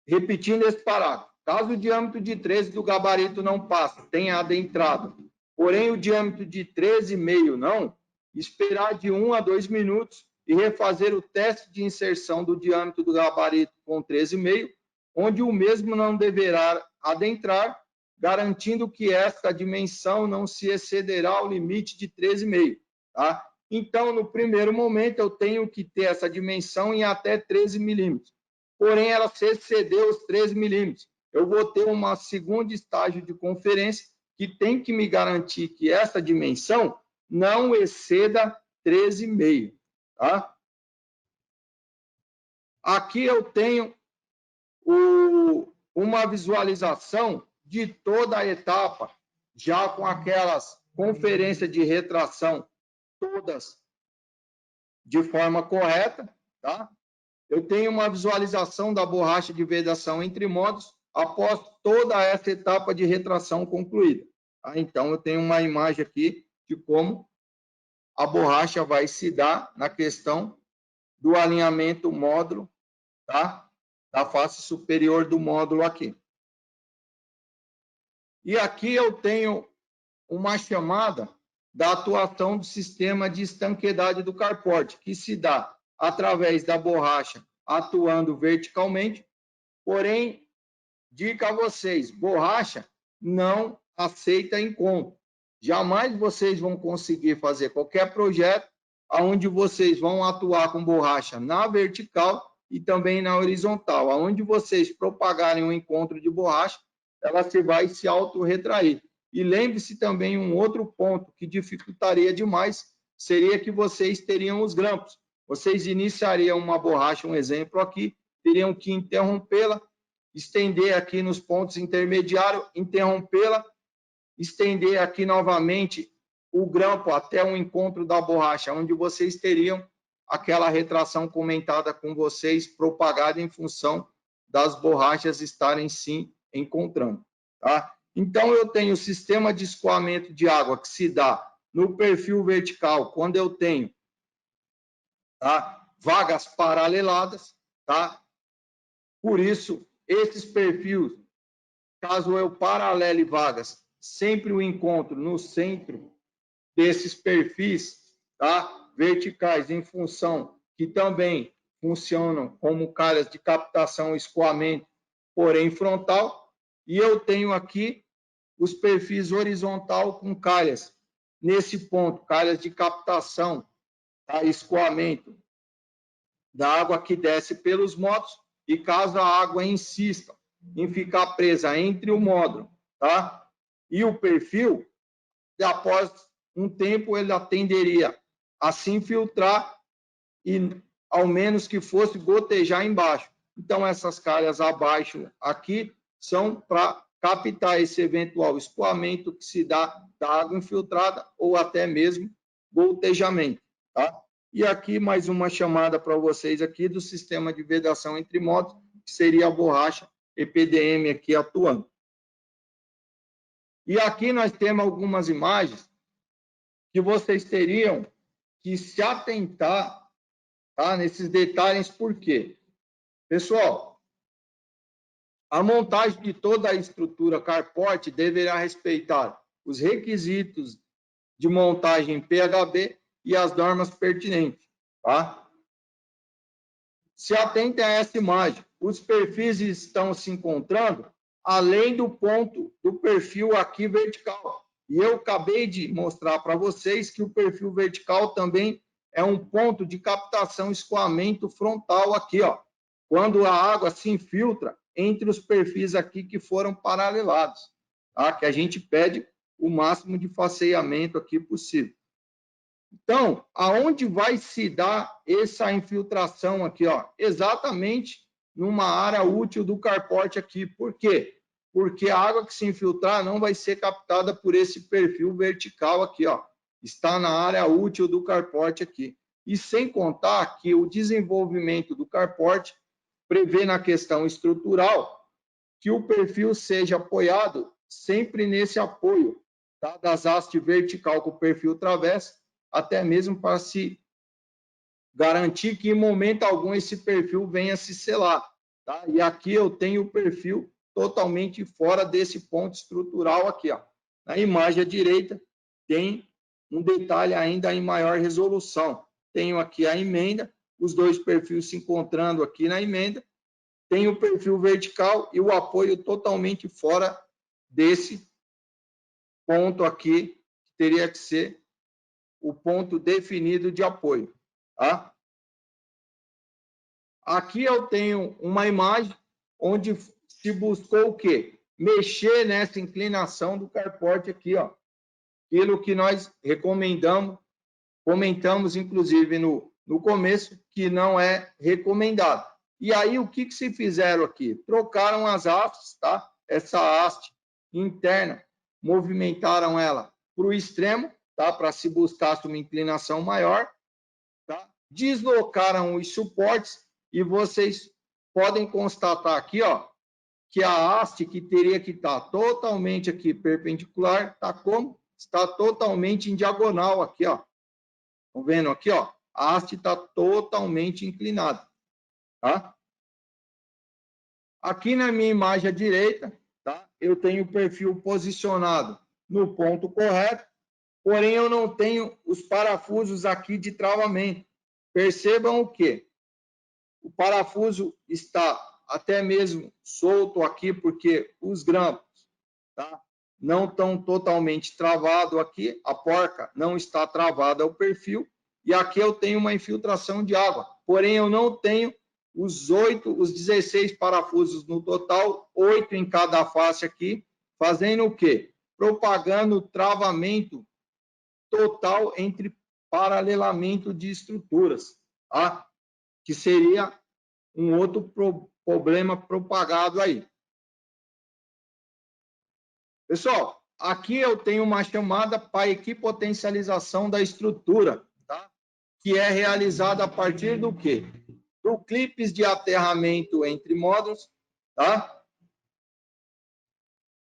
Repetindo esse parágrafo. Caso o diâmetro de 13 do gabarito não passe, tenha adentrado, porém o diâmetro de 13,5 não, esperar de 1 a 2 minutos e refazer o teste de inserção do diâmetro do gabarito com 13,5, onde o mesmo não deverá adentrar, garantindo que esta dimensão não se excederá ao limite de 13,5. Tá? Então, no primeiro momento, eu tenho que ter essa dimensão em até 13 milímetros. Porém, ela se excedeu os 13 milímetros. Eu vou ter uma segunda estágio de conferência que tem que me garantir que essa dimensão não exceda 13,5. Tá? Aqui eu tenho uma visualização de toda a etapa, já com aquelas conferências de retração todas de forma correta, tá? Eu tenho uma visualização da borracha de vedação entre modos após toda essa etapa de retração concluída. Tá? Então, eu tenho uma imagem aqui de como a borracha vai se dar na questão do alinhamento módulo, tá? Da face superior do módulo aqui. E aqui eu tenho uma chamada da atuação do sistema de estanqueidade do carporte, que se dá através da borracha atuando verticalmente, porém, dica a vocês, borracha não aceita encontro. Jamais vocês vão conseguir fazer qualquer projeto onde vocês vão atuar com borracha na vertical e também na horizontal. Aonde vocês propagarem um encontro de borracha, ela vai se auto-retrair. E lembre-se também um outro ponto que dificultaria demais, seria que vocês teriam os grampos. Vocês iniciariam uma borracha, um exemplo aqui, teriam que interrompê-la, estender aqui nos pontos intermediários, interrompê-la, estender aqui novamente o grampo até o encontro da borracha, onde vocês teriam aquela retração comentada com vocês, propagada em função das borrachas estarem se encontrando. Tá? Então, eu tenho o sistema de escoamento de água que se dá no perfil vertical, quando eu tenho, tá, vagas paraleladas. Tá? Por isso, esses perfis, caso eu paralele vagas, sempre o encontro no centro desses perfis, tá? Verticais, em função que também funcionam como calhas de captação e escoamento, porém frontal. E eu tenho aqui os perfis horizontal com calhas, nesse ponto, calhas de captação, tá? Escoamento da água que desce pelos módulos, e caso a água insista em ficar presa entre o módulo, tá? E o perfil, após um tempo, ele tenderia a se infiltrar e, ao menos que fosse, gotejar embaixo. Então, essas calhas abaixo aqui são para captar esse eventual escoamento que se dá da água infiltrada ou até mesmo gotejamento. Tá? E aqui mais uma chamada para vocês aqui do sistema de vedação entre módulos, que seria a borracha EPDM aqui atuando. E aqui nós temos algumas imagens que vocês teriam que se atentar, tá, nesses detalhes. Por quê? Pessoal, a montagem de toda a estrutura carporte deverá respeitar os requisitos de montagem PHB e as normas pertinentes. Tá? Se atentem a essa imagem. Os perfis estão se encontrando além do ponto do perfil aqui vertical. E eu acabei de mostrar para vocês que o perfil vertical também é um ponto de captação e escoamento frontal aqui, ó, quando a água se infiltra entre os perfis aqui que foram paralelados. tá? Que a gente pede o máximo de faceamento aqui possível. Então, aonde vai se dar essa infiltração aqui, ó? Exatamente numa área útil do carporte aqui. Por quê? Porque a água que se infiltrar não vai ser captada por esse perfil vertical aqui, ó. Está na área útil do carporte aqui. E sem contar que o desenvolvimento do carporte prevê na questão estrutural que o perfil seja apoiado sempre nesse apoio, tá? Das hastes vertical com o perfil traverso, até mesmo para se garantir que em momento algum esse perfil venha se selar, tá? E aqui eu tenho o perfil totalmente fora desse ponto estrutural aqui, ó. Na imagem à direita tem um detalhe ainda em maior resolução. Tenho aqui a emenda, os dois perfis se encontrando aqui na emenda, tem o perfil vertical e o apoio totalmente fora desse ponto aqui, que teria que ser o ponto definido de apoio, tá? Aqui eu tenho uma imagem onde se buscou o quê? Mexer nessa inclinação do carporte aqui, ó. Aquilo que nós recomendamos, comentamos inclusive no começo, que não é recomendado. E aí o que se fizeram aqui? Trocaram as hastes, tá? Essa haste interna, movimentaram ela para o extremo, tá? Para se buscar uma inclinação maior, tá? Deslocaram os suportes e vocês podem constatar aqui, ó, que a haste que teria que estar totalmente aqui perpendicular, tá como? Está totalmente em diagonal aqui, ó. Estão vendo aqui, ó? A haste está totalmente inclinada, tá? Aqui na minha imagem à direita, tá? Eu tenho o perfil posicionado no ponto correto, porém eu não tenho os parafusos aqui de travamento. Percebam o quê? O parafuso está até mesmo solto aqui, porque os grampos, tá? Não estão totalmente travados aqui, a porca não está travada ao perfil, e aqui eu tenho uma infiltração de água, porém eu não tenho os 16 parafusos no total, 8 em cada face aqui, fazendo o quê? Propagando o travamento total entre paralelamento de estruturas, tá? Que seria um outro problema propagado aí. Pessoal, aqui eu tenho uma chamada para equipotencialização da estrutura, tá? Que é realizada a partir do quê? Do clipes de aterramento entre módulos, tá?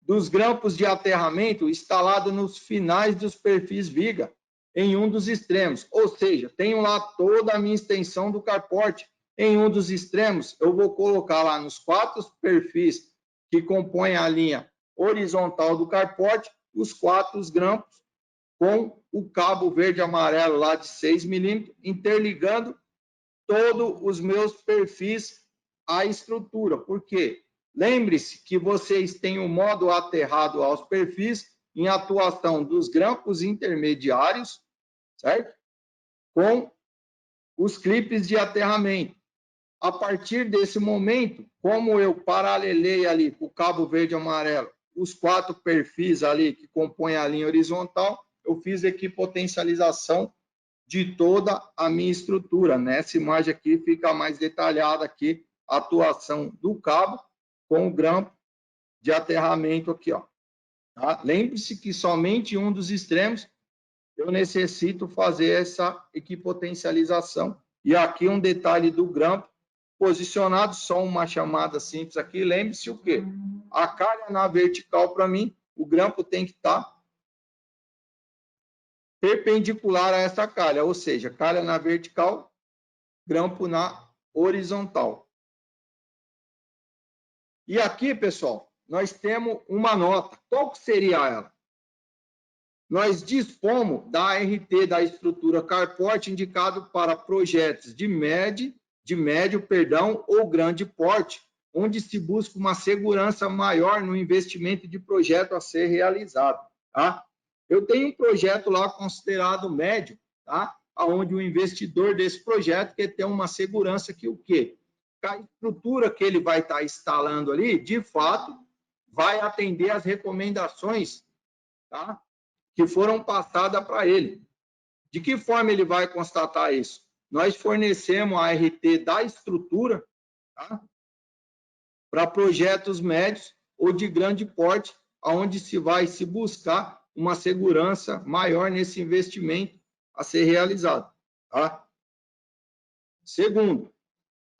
Dos grampos de aterramento instalado nos finais dos perfis viga, em um dos extremos. Ou seja, tenho lá toda a minha extensão do carporte. Em um dos extremos, eu vou colocar lá nos 4 perfis que compõem a linha horizontal do carporte, os 4 grampos com o cabo verde e amarelo lá de 6 milímetros, interligando todos os meus perfis à estrutura. Por quê? Lembre-se que vocês têm um modo aterrado aos perfis em atuação dos grampos intermediários, certo? Com os clipes de aterramento. A partir desse momento, como eu paralelei ali com o cabo verde e amarelo, os 4 perfis ali que compõem a linha horizontal, eu fiz equipotencialização de toda a minha estrutura. Nessa imagem aqui fica mais detalhada aqui a atuação do cabo com o grampo de aterramento aqui, ó. Tá? Lembre-se que somente um dos extremos eu necessito fazer essa equipotencialização. E aqui um detalhe do grampo posicionado, só uma chamada simples aqui. Lembre-se o quê? A calha na vertical, para mim, o grampo tem que estar perpendicular a essa calha, ou seja, calha na vertical, grampo na horizontal. E aqui, pessoal, nós temos uma nota. Qual que seria ela? Nós dispomos da ART da estrutura carporte indicado para projetos de médio ou grande porte, onde se busca uma segurança maior no investimento de projeto a ser realizado, tá? Eu tenho um projeto lá considerado médio, tá? Onde o investidor desse projeto quer ter uma segurança que o quê? A estrutura que ele vai estar instalando ali, de fato, vai atender às recomendações, tá, que foram passadas para ele. De que forma ele vai constatar isso? Nós fornecemos a RT da estrutura, tá, para projetos médios ou de grande porte, onde se vai se buscar uma segurança maior nesse investimento a ser realizado. Tá? Segundo,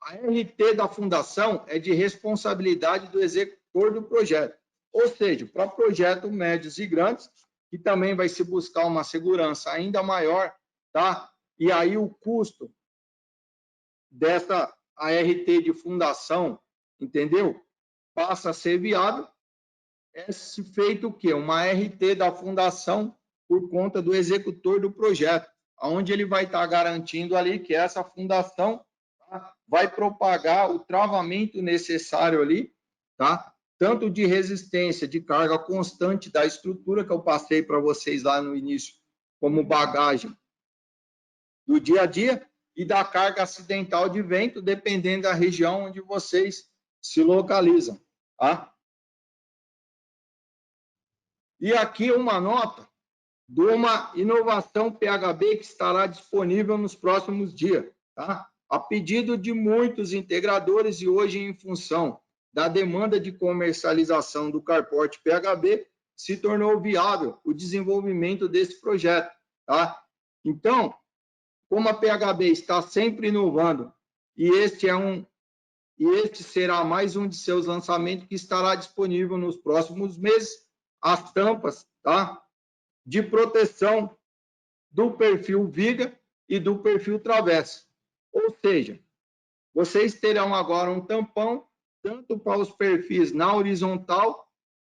a RT da fundação é de responsabilidade do executor do projeto, ou seja, para projetos médios e grandes, que também vai se buscar uma segurança ainda maior, tá? E aí o custo dessa ART de fundação, entendeu? Passa a ser viável. É feito o quê? Uma RT da fundação por conta do executor do projeto, onde ele vai estar garantindo ali que essa fundação, tá, vai propagar o travamento necessário ali, tá? Tanto de resistência, de carga constante da estrutura, que eu passei para vocês lá no início, como bagagem do dia a dia, e da carga acidental de vento, dependendo da região onde vocês se localizam. Tá? E aqui uma nota de uma inovação PHB que estará disponível nos próximos dias. Tá? A pedido de muitos integradores e hoje em função da demanda de comercialização do Carport PHB, se tornou viável o desenvolvimento desse projeto. Tá? Então, como a PHB está sempre inovando, e este será mais um de seus lançamentos que estará disponível nos próximos meses, as tampas, tá, de proteção do perfil viga e do perfil travessa. Ou seja, vocês terão agora um tampão tanto para os perfis na horizontal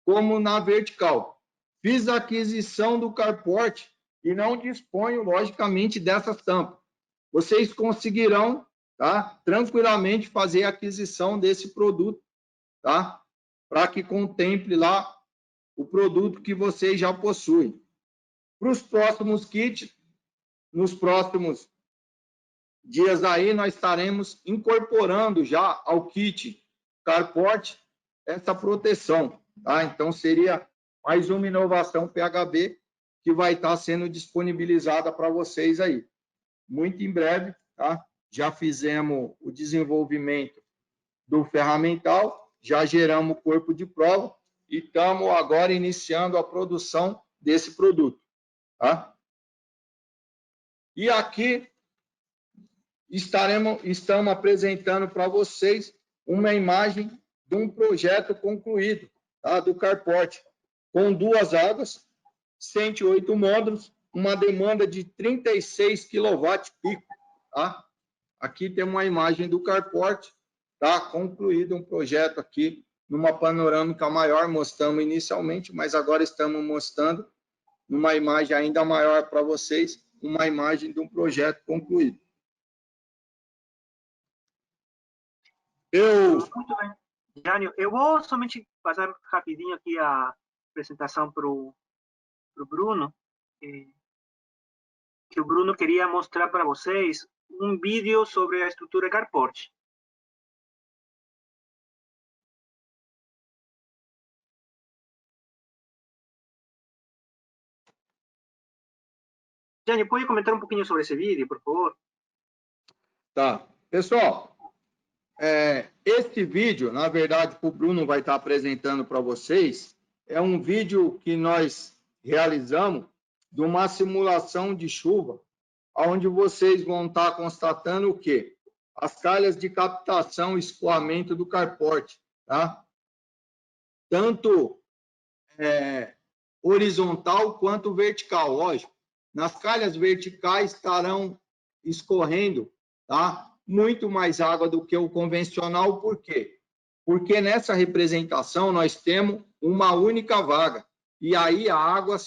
como na vertical. Fiz a aquisição do Carport e não disponho, logicamente, dessas tampas. Vocês conseguirão, tá, tranquilamente fazer a aquisição desse produto, tá, para que contemple lá o produto que vocês já possuem. Para os próximos kits, nos próximos dias aí, nós estaremos incorporando já ao kit Carport essa proteção. Tá? Então, seria mais uma inovação PHB que vai estar sendo disponibilizada para vocês aí. Muito em breve, tá? Já fizemos o desenvolvimento do ferramental, já geramos o corpo de prova e estamos agora iniciando a produção desse produto. Tá? E aqui estamos apresentando para vocês uma imagem de um projeto concluído, tá? Do Carport, com 2 águas, 108 módulos, uma demanda de 36 kW-pico. Tá? Aqui tem uma imagem do Carport, tá? Concluído um projeto aqui, numa panorâmica maior, mostramos inicialmente, mas agora estamos mostrando numa imagem ainda maior para vocês, uma imagem de um projeto concluído. Muito bem. Jânio, eu vou somente passar rapidinho aqui a apresentação para o Bruno, que o Bruno queria mostrar para vocês um vídeo sobre a estrutura Carport. Jânio, pode comentar um pouquinho sobre esse vídeo, por favor? Tá. Pessoal, esse vídeo, na verdade, que o Bruno vai estar apresentando para vocês, é um vídeo que nós realizamos de uma simulação de chuva, onde vocês vão estar constatando o quê? As calhas de captação e escoamento do Carport, tá? Tanto horizontal quanto vertical, lógico. Nas calhas verticais estarão escorrendo, tá? Muito mais água do que o convencional, por quê? Porque nessa representação nós temos uma única vaga, e aí a água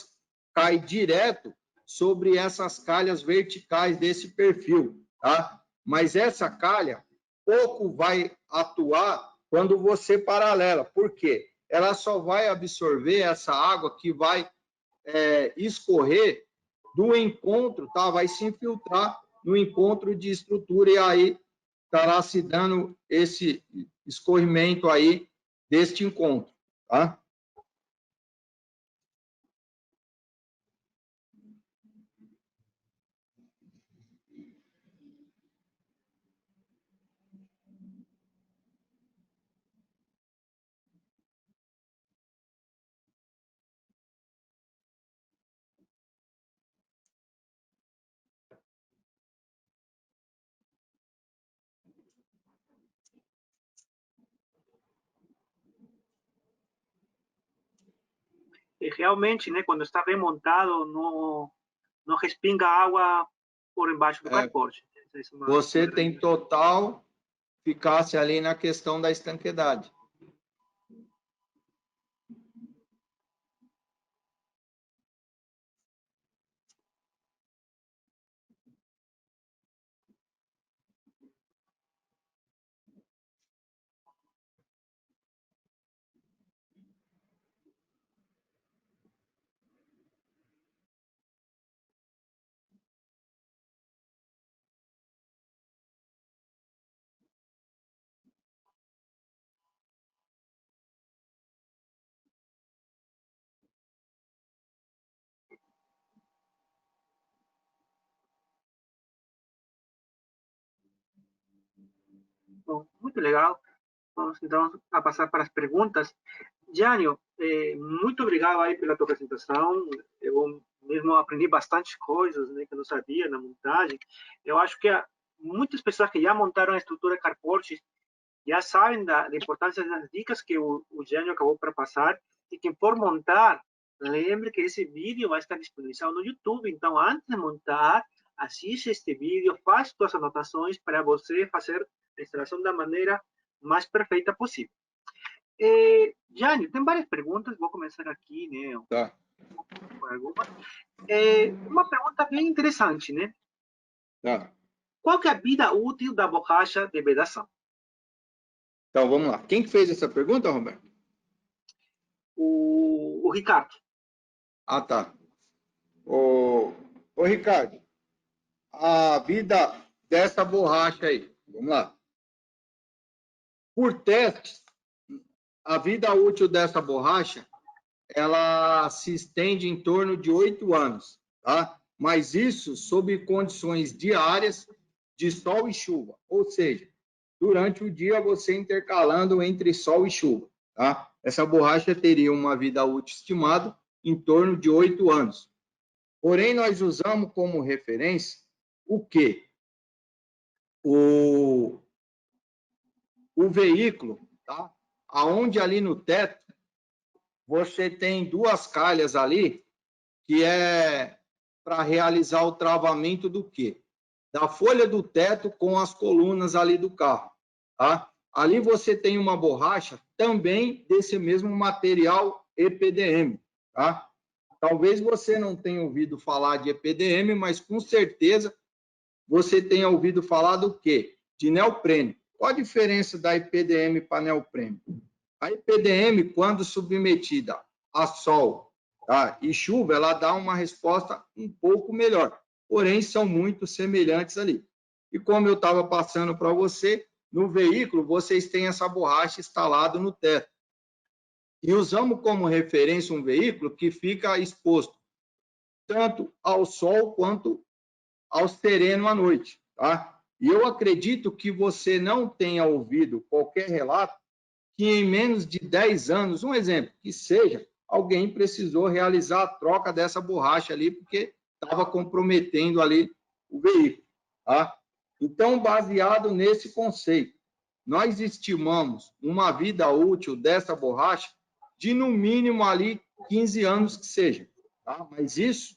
cai direto sobre essas calhas verticais desse perfil, tá? Mas essa calha pouco vai atuar quando você paralela, por quê? Ela só vai absorver essa água que vai escorrer do encontro, tá? Vai se infiltrar no encontro de estrutura e aí estará se dando esse escorrimento aí deste encontro, tá? realmente, né, quando está bem montado, não respinga água por embaixo do carporte. Você tem total eficácia ali na questão da estanqueidade. Bom, muito legal. Vamos então a passar para as perguntas. Jânio, muito obrigado aí pela tua apresentação. Eu mesmo aprendi bastante coisas, né, que eu não sabia na montagem. Eu acho que muitas pessoas que já montaram a estrutura carporte já sabem da importância das dicas que o Jânio acabou para passar. E quem for montar, lembre que esse vídeo vai estar disponibilizado no YouTube. Então, antes de montar, assiste este vídeo, faz suas anotações para você fazer a instalação da maneira mais perfeita possível. Jânio, tem várias perguntas, vou começar aqui, né? Tá. Com algumas. Uma pergunta bem interessante, né? Tá. Qual que é a vida útil da borracha de vedação? Então, vamos lá. Quem que fez essa pergunta, Roberto? O Ricardo. Ah, tá. Ô, Ricardo, a vida dessa borracha aí, vamos lá. Por testes, a vida útil dessa borracha, ela se estende em torno de 8 anos, tá? Mas isso sob condições diárias de sol e chuva, ou seja, durante o dia você intercalando entre sol e chuva, tá? Essa borracha teria uma vida útil estimada em torno de 8 anos. Porém, nós usamos como referência o quê? O veículo, tá? Aonde ali no teto você tem duas calhas ali, que é para realizar o travamento do quê? Da folha do teto com as colunas ali do carro, tá? Ali você tem uma borracha também desse mesmo material EPDM, tá? Talvez você não tenha ouvido falar de EPDM, mas com certeza você tenha ouvido falar do quê? De neoprene. Qual a diferença da EPDM para neoprene? A EPDM, quando submetida a sol, tá, e chuva, ela dá uma resposta um pouco melhor. Porém, são muito semelhantes ali. E como eu estava passando para você, no veículo, vocês têm essa borracha instalada no teto. E usamos como referência um veículo que fica exposto tanto ao sol quanto ao sereno à noite, tá? E eu acredito que você não tenha ouvido qualquer relato que em menos de 10 anos, um exemplo, que seja, alguém precisou realizar a troca dessa borracha ali porque estava comprometendo ali o veículo, tá? Então, baseado nesse conceito, nós estimamos uma vida útil dessa borracha de no mínimo ali 15 anos que seja, tá? Mas isso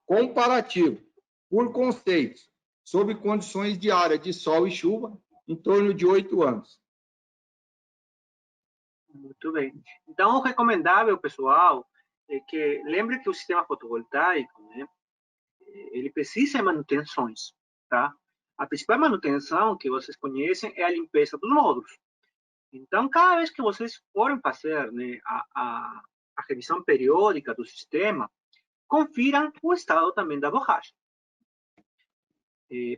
comparativo, por conceitos, sob condições diárias de sol e chuva, em torno de 8 anos. Muito bem. Então, o recomendável, pessoal, é que lembre que o sistema fotovoltaico, né, ele precisa de manutenções, tá? A principal manutenção que vocês conhecem é a limpeza dos módulos. Então, cada vez que vocês forem fazer, né, a revisão periódica do sistema, confiram o estado também da borracha.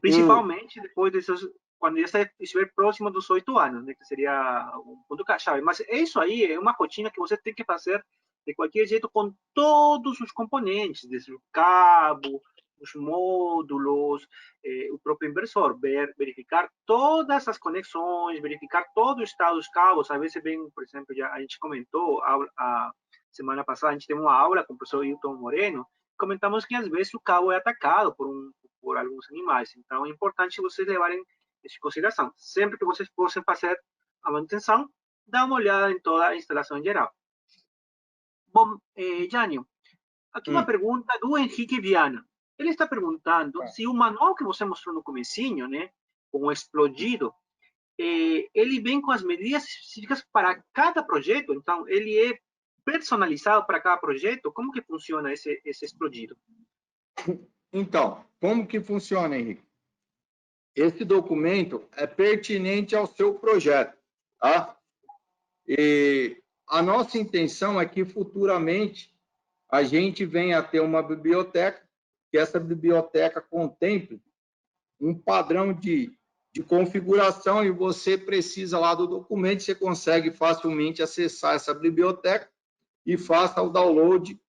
Principalmente depois desses, quando já estiver próximo dos 8 anos, né, que seria um ponto-chave. Mas isso aí é uma rotina que você tem que fazer de qualquer jeito com todos os componentes, desde o cabo, os módulos, o próprio inversor, verificar todas as conexões, verificar todo o estado dos cabos. Às vezes vem, por exemplo, já a gente comentou, a semana passada a gente teve uma aula com o professor Hilton Moreno, comentamos que às vezes o cabo é atacado por alguns animais. Então é importante vocês levarem isso em consideração. Sempre que vocês possam fazer a manutenção, dá uma olhada em toda a instalação em geral. Bom, Jânio, aqui uma pergunta do Henrique Viana. Ele está perguntando se o manual que você mostrou no comecinho, né, com o explodido, ele vem com as medidas específicas para cada projeto? Então, ele é personalizado para cada projeto? Como que funciona esse explodido? Então, como que funciona, Henrique? Esse documento é pertinente ao seu projeto, tá? E a nossa intenção é que futuramente a gente venha a ter uma biblioteca, que essa biblioteca contemple um padrão de configuração e você precisa lá do documento, você consegue facilmente acessar essa biblioteca e faça o download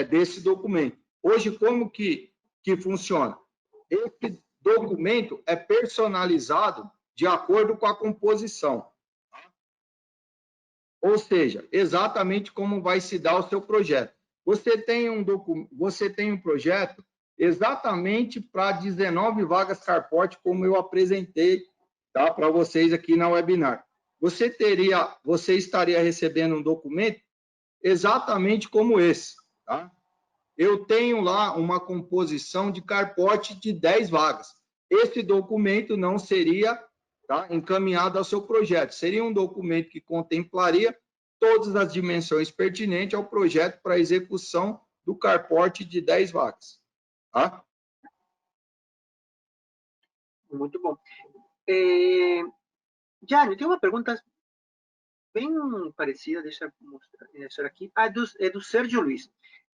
desse documento. Hoje, como que funciona? Esse documento é personalizado de acordo com a composição. Ou seja, exatamente como vai se dar o seu projeto. Você tem um projeto exatamente para 19 vagas carporte, como eu apresentei, tá, para vocês aqui na webinar. Você estaria recebendo um documento exatamente como esse, tá? Eu tenho lá uma composição de carporte de 10 vagas. Esse documento não seria, tá, encaminhado ao seu projeto. Seria um documento que contemplaria todas as dimensões pertinentes ao projeto para execução do carporte de 10 vagas. Tá? Muito bom. Jânio, tem uma pergunta bem parecida, deixa eu mostrar aqui. É do Sérgio Luiz.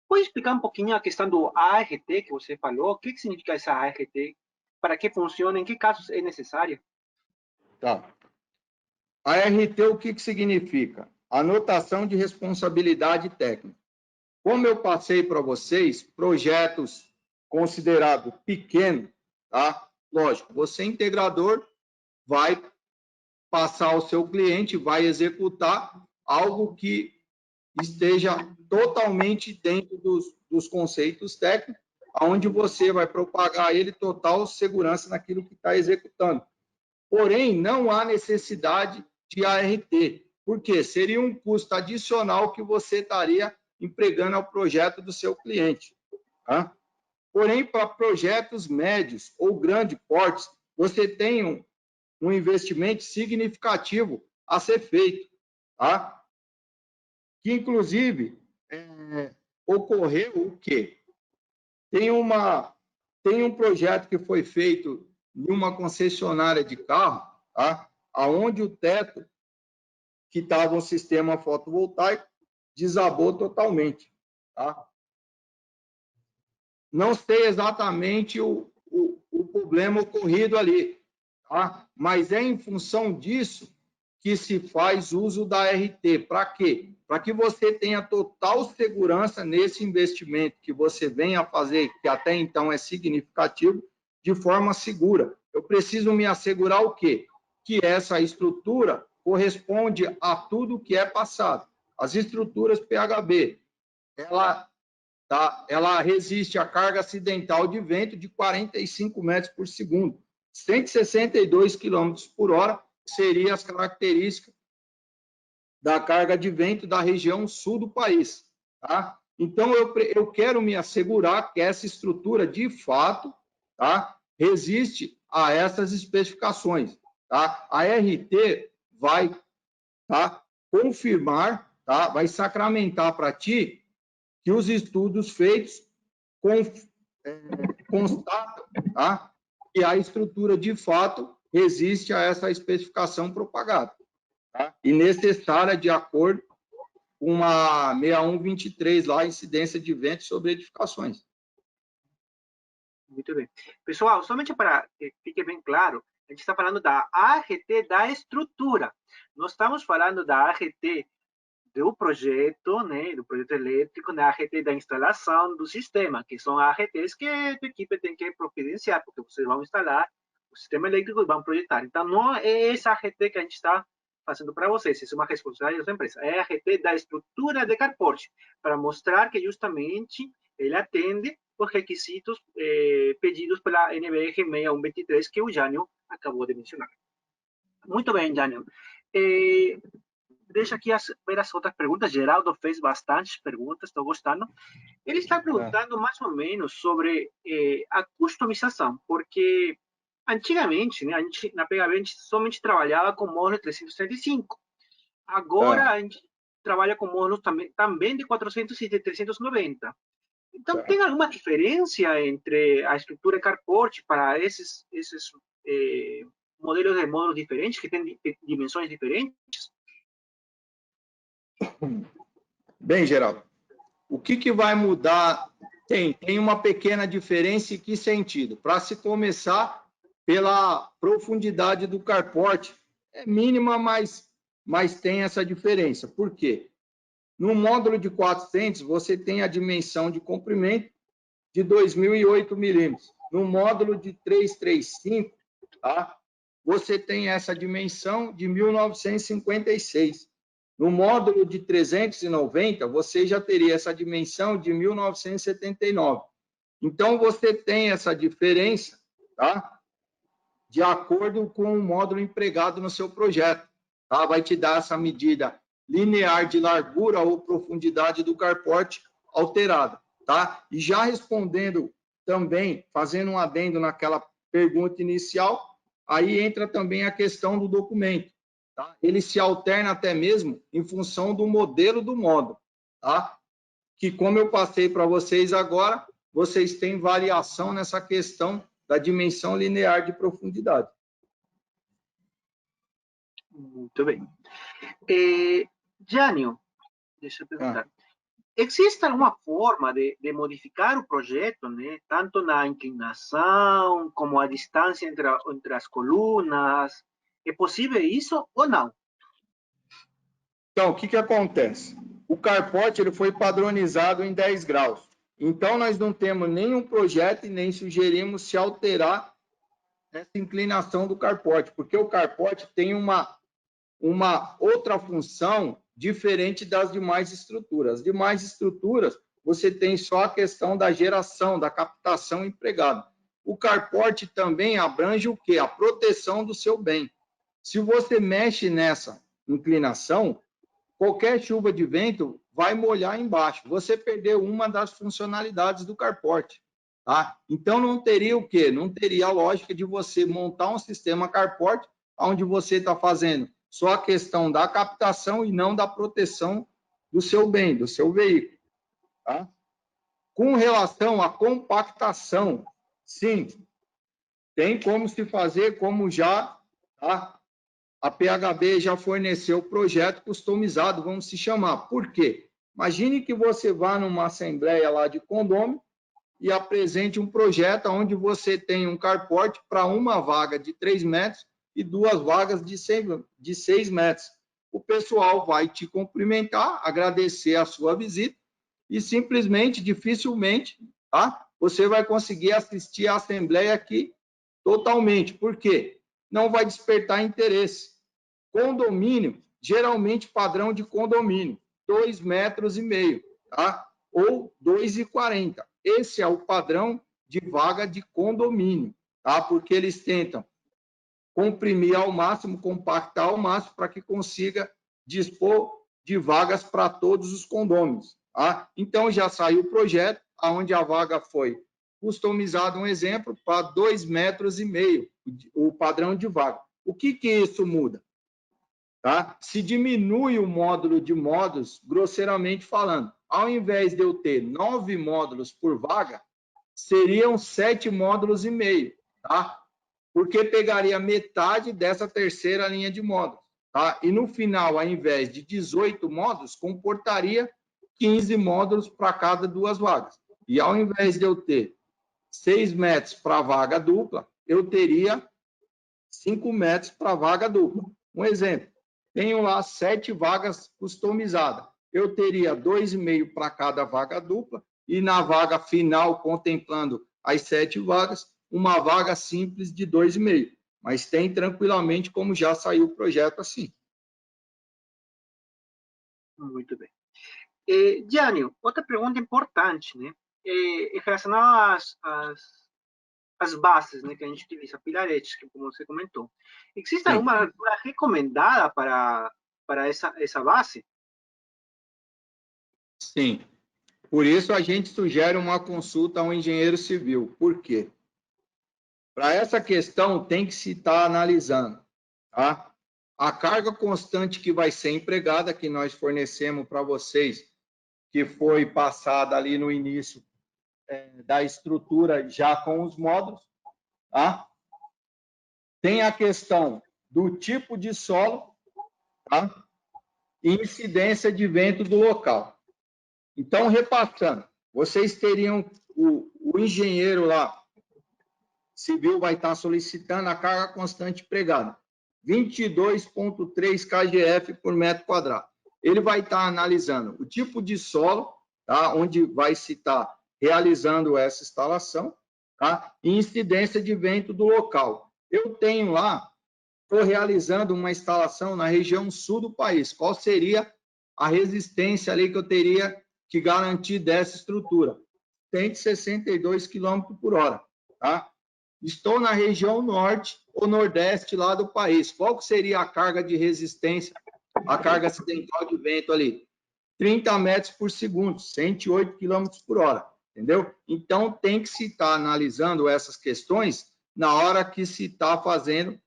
Pode explicar um pouquinho a questão do ART que você falou? O que significa essa ART? Para que funciona? Em que casos é necessária? Tá. ART, o que significa? Anotação de responsabilidade técnica. Como eu passei para vocês, projetos considerados pequenos, tá? Lógico, você integrador vai passar ao seu cliente, vai executar algo que esteja totalmente dentro dos conceitos técnicos, onde você vai propagar ele total segurança naquilo que está executando. Porém, não há necessidade de ART, porque seria um custo adicional que você estaria empregando ao projeto do seu cliente. Tá? Porém, para projetos médios ou grandes portes, você tem um investimento significativo a ser feito. Tá? Que, inclusive, ocorreu o quê? Tem um projeto que foi feito em uma concessionária de carro, tá? Onde o teto, que estava um sistema fotovoltaico, desabou totalmente. Tá? Não sei exatamente o problema ocorrido ali, tá? Mas é em função disso que se faz uso da RT. Para quê? Para que você tenha total segurança nesse investimento que você vem a fazer, que até então é significativo, de forma segura. Eu preciso me assegurar o quê? Que essa estrutura corresponde a tudo que é passado. As estruturas PHB, ela resiste à carga acidental de vento de 45 metros por segundo. 162 km por hora seriam as características da carga de vento da região sul do país. Tá? Então, eu quero me assegurar que essa estrutura, de fato, tá, resiste a essas especificações. Tá? A RT vai, tá, confirmar, tá, vai sacramentar para ti que os estudos feitos constatam, tá, que a estrutura, de fato, resiste a essa especificação propagada, tá, e necessária de acordo com uma 6123 lá, incidência de vento sobre edificações. Muito bem. Pessoal, somente para que fique bem claro, a gente está falando da ART da estrutura. Nós estamos falando da ART do projeto, né, do projeto elétrico, da ART da instalação do sistema, que são ARTs que a equipe tem que providenciar, porque vocês vão instalar o sistema elétrico e vão projetar. Então, não é essa ART que a gente está fazendo para vocês, isso é uma responsabilidade da empresa. É a ART da estrutura de carporte, para mostrar que justamente ele atende os requisitos pedidos pela NBR 6123, que o Jânio acabou de mencionar. Muito bem, Jânio. deixa aqui ver as outras perguntas. Geraldo fez bastantes perguntas, estou gostando. Ele está perguntando mais ou menos sobre a customização, porque antigamente, né, a gente, na PHB, a gente somente trabalhava com módulo 335. Agora, a gente trabalha com módulos também de 400 e de 390. Então, tem alguma diferença entre a estrutura carport para esses modelos de módulos diferentes, que têm dimensões diferentes? Bem, Geraldo, o que vai mudar? Tem uma pequena diferença em que sentido? Para se começar pela profundidade do carport, é mínima, mas tem essa diferença. Por quê? No módulo de 400, você tem a dimensão de comprimento de 2.008 milímetros. No módulo de 335, tá? Você tem essa dimensão de 1.956. No módulo de 390, você já teria essa dimensão de 1.979. Então, você tem essa diferença, tá? De acordo com o módulo empregado no seu projeto. Tá? Vai te dar essa medida linear de largura ou profundidade do carport alterada. Tá? E já respondendo também, fazendo um adendo naquela pergunta inicial, aí entra também a questão do documento. Tá? Ele se alterna até mesmo em função do modelo do módulo. Tá? Que, como eu passei para vocês agora, vocês têm variação nessa questão da dimensão linear de profundidade. Muito bem. Jânio, deixa eu perguntar. Existe alguma forma de modificar o projeto, né? Tanto na inclinação, como a distância entre as colunas? É possível isso ou não? Então, o que acontece? O carport ele foi padronizado em 10 graus. Então, nós não temos nenhum projeto e nem sugerimos se alterar essa inclinação do carport, porque o carport tem uma outra função diferente das demais estruturas. As demais estruturas, você tem só a questão da geração, da captação empregada. O carport também abrange o quê? A proteção do seu bem. Se você mexe nessa inclinação, qualquer chuva de vento vai molhar embaixo. Você perdeu uma das funcionalidades do carport. Tá? Então, não teria o quê? Não teria a lógica de você montar um sistema carport onde você está fazendo só a questão da captação e não da proteção do seu bem, do seu veículo. Tá? Com relação à compactação, sim, tem como se fazer, como já a PHB já forneceu o projeto customizado, vamos se chamar. Por quê? Imagine que você vá numa assembleia lá de condomínio e apresente um projeto onde você tem um carport para uma vaga de 3 metros e 2 vagas de 6 metros. O pessoal vai te cumprimentar, agradecer a sua visita e simplesmente, dificilmente, tá? Você vai conseguir assistir a assembleia aqui totalmente. Por quê? Não vai despertar interesse. Condomínio, geralmente padrão de condomínio, 2,5 metros, tá? Ou 2,40. Esse é o padrão de vaga de condomínio, tá? Porque eles tentam comprimir ao máximo, compactar ao máximo, para que consiga dispor de vagas para todos os condôminos. Tá? Então, já saiu o projeto, onde a vaga foi customizada, um exemplo, para 2,5 metros, o padrão de vaga. O que isso muda? Tá? Se diminui o módulo de módulos, grosseiramente falando, ao invés de eu ter 9 módulos por vaga, seriam 7,5 módulos, tá? Porque pegaria metade dessa terceira linha de módulos. Tá? E no final, ao invés de 18 módulos, comportaria 15 módulos para cada 2 vagas. E ao invés de eu ter 6 metros para vaga dupla, eu teria 5 metros para vaga dupla. Um exemplo, tenho lá 7 vagas customizadas. Eu teria 2,5 para cada vaga dupla e na vaga final, contemplando as 7 vagas, uma vaga simples de 2,5. Mas tem tranquilamente como já saiu o projeto assim. Muito bem. Jânio, outra pergunta importante, né? Em relação às bases, né, que a gente utiliza, pilaretes, que como você comentou. Existe alguma altura recomendada para para essa base? Sim. Por isso, a gente sugere uma consulta ao engenheiro civil. Por quê? Para essa questão, tem que se estar analisando, tá? A carga constante que vai ser empregada, que nós fornecemos para vocês, que foi passada ali no início da estrutura já com os módulos, tá? Tem a questão do tipo de solo, tá? E incidência de vento do local. Então, repassando, vocês teriam o engenheiro lá, civil, vai estar solicitando a carga constante empregada, 22,3 kgF por metro quadrado. Ele vai estar analisando o tipo de solo, tá? Onde vai se estar realizando essa instalação, tá? E incidência de vento do local. Eu tenho lá, estou realizando uma instalação na região sul do país. Qual seria a resistência ali que eu teria que garantir dessa estrutura? 162 km por hora, tá? Estou na região norte ou nordeste lá do país. Qual seria a carga de resistência, a carga acidental de vento ali? 30 metros por segundo, 108 km por hora, entendeu? Então, tem que se estar analisando essas questões na hora que se está fazendo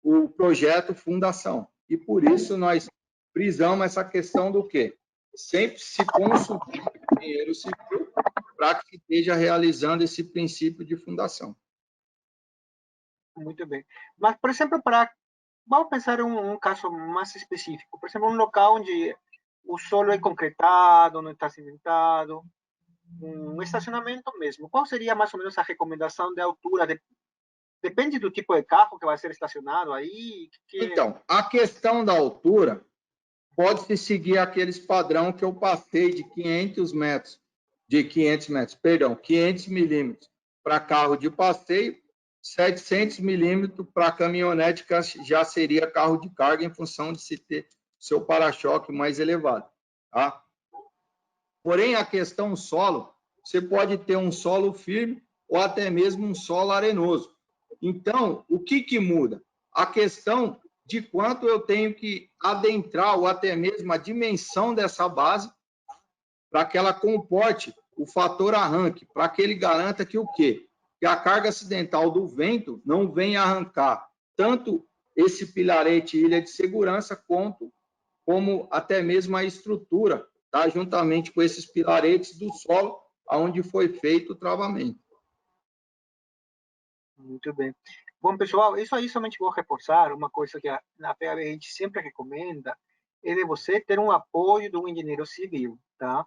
o projeto fundação. E por isso nós frisamos essa questão do quê? Sempre se consultar com o engenheiro civil para que esteja realizando esse princípio de fundação. Muito bem. Mas, por exemplo, vamos pensar em um caso mais específico. Por exemplo, um local onde o solo é concretado, não está cimentado, um estacionamento mesmo. Qual seria mais ou menos a recomendação de altura? Depende do tipo de carro que vai ser estacionado aí? Então, a questão da altura pode-se seguir aqueles padrão que eu passei de 500 milímetros para carro de passeio, 700 milímetros para caminhonete, que já seria carro de carga, em função de se ter seu para-choque mais elevado, tá? Porém, a questão solo, você pode ter um solo firme ou até mesmo um solo arenoso. Então, o que muda? A questão de quanto eu tenho que adentrar ou até mesmo a dimensão dessa base para que ela comporte o fator arranque, para que ele garanta que o quê? Que a carga acidental do vento não venha arrancar tanto esse pilarete ilha de segurança como até mesmo a estrutura, tá? Juntamente com esses pilaretes do solo onde foi feito o travamento. Muito bem. Bom, pessoal, isso aí somente vou reforçar uma coisa que na PHB a gente sempre recomenda, é de você ter um apoio de um engenheiro civil, tá?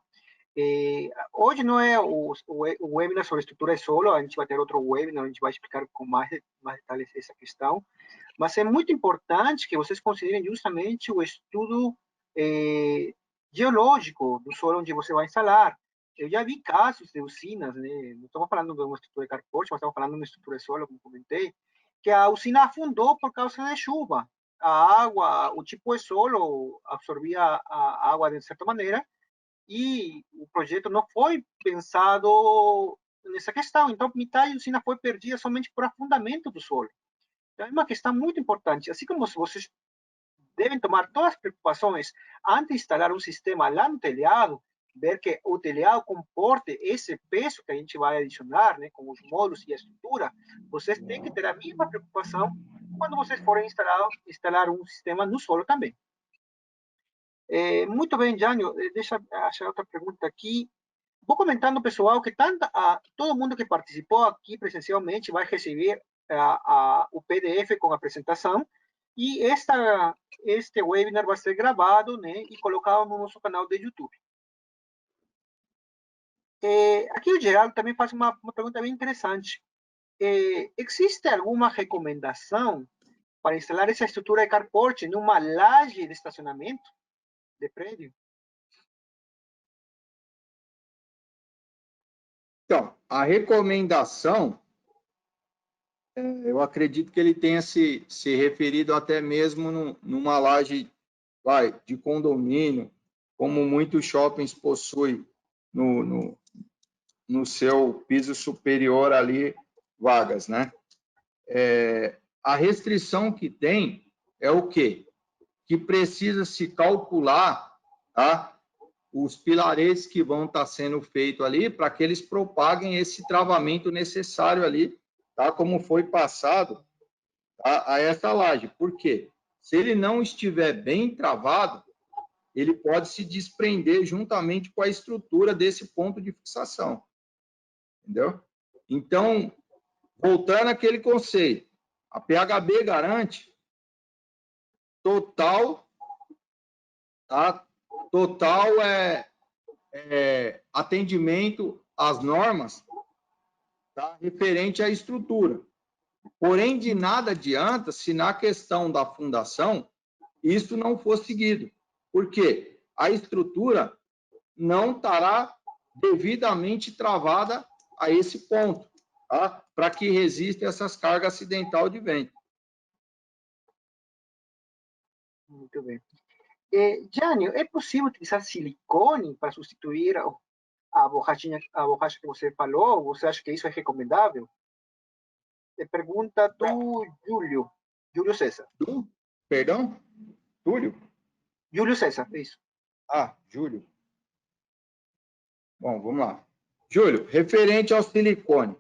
Hoje não é o webinar sobre estrutura de solo, a gente vai ter outro webinar, a gente vai explicar com mais detalhes essa questão, mas é muito importante que vocês considerem justamente o estudo geológico do solo onde você vai instalar. Eu já vi casos de usinas, né? Não estamos falando de uma estrutura de carport, mas estamos falando de uma estrutura de solo, como comentei, que a usina afundou por causa da chuva. A água, o tipo de solo absorvia a água de certa maneira, e o projeto não foi pensado nessa questão. Então, metade da usina foi perdida somente por afundamento do solo. Então, é uma questão muito importante. Assim como vocês devem tomar todas as preocupações antes de instalar um sistema lá no telhado, ver que o telhado comporte esse peso que a gente vai adicionar, né, com os módulos e a estrutura, vocês têm que ter a mesma preocupação quando vocês forem instalar um sistema no solo também. Muito bem, Jânio, deixa eu achar outra pergunta aqui. Vou comentando, pessoal, que todo mundo que participou aqui presencialmente vai receber o PDF com a apresentação, e este webinar vai ser gravado, né, e colocado no nosso canal de YouTube. Aqui o Geraldo também faz uma pergunta bem interessante. Existe alguma recomendação para instalar essa estrutura de carport numa laje de estacionamento de prédio? Então, a recomendação, eu acredito que ele tenha se referido até mesmo numa laje de condomínio, como muitos shoppings possuem no seu piso superior ali, vagas, né? A restrição que tem é o quê? que precisa se calcular, tá? Os pilaretes que vão estar sendo feitos ali para que eles propaguem esse travamento necessário ali, tá? Como foi passado a essa laje. Por quê? Se ele não estiver bem travado, ele pode se desprender juntamente com a estrutura desse ponto de fixação. Entendeu? Então, voltando àquele conceito, a PHB garante total, tá? Total atendimento às normas, tá? Referente à estrutura. Porém, de nada adianta se na questão da fundação isso não for seguido. Por quê? A estrutura não estará devidamente travada a esse ponto, tá? Para que resista essas cargas acidentais de vento. Muito bem. Jânio, é possível utilizar silicone para substituir a borracha que você falou? Você acha que isso é recomendável? Pergunta do Júlio César. Perdão? Túlio? Júlio César, é isso. Ah, Júlio. Bom, vamos lá. Júlio, referente ao silicone,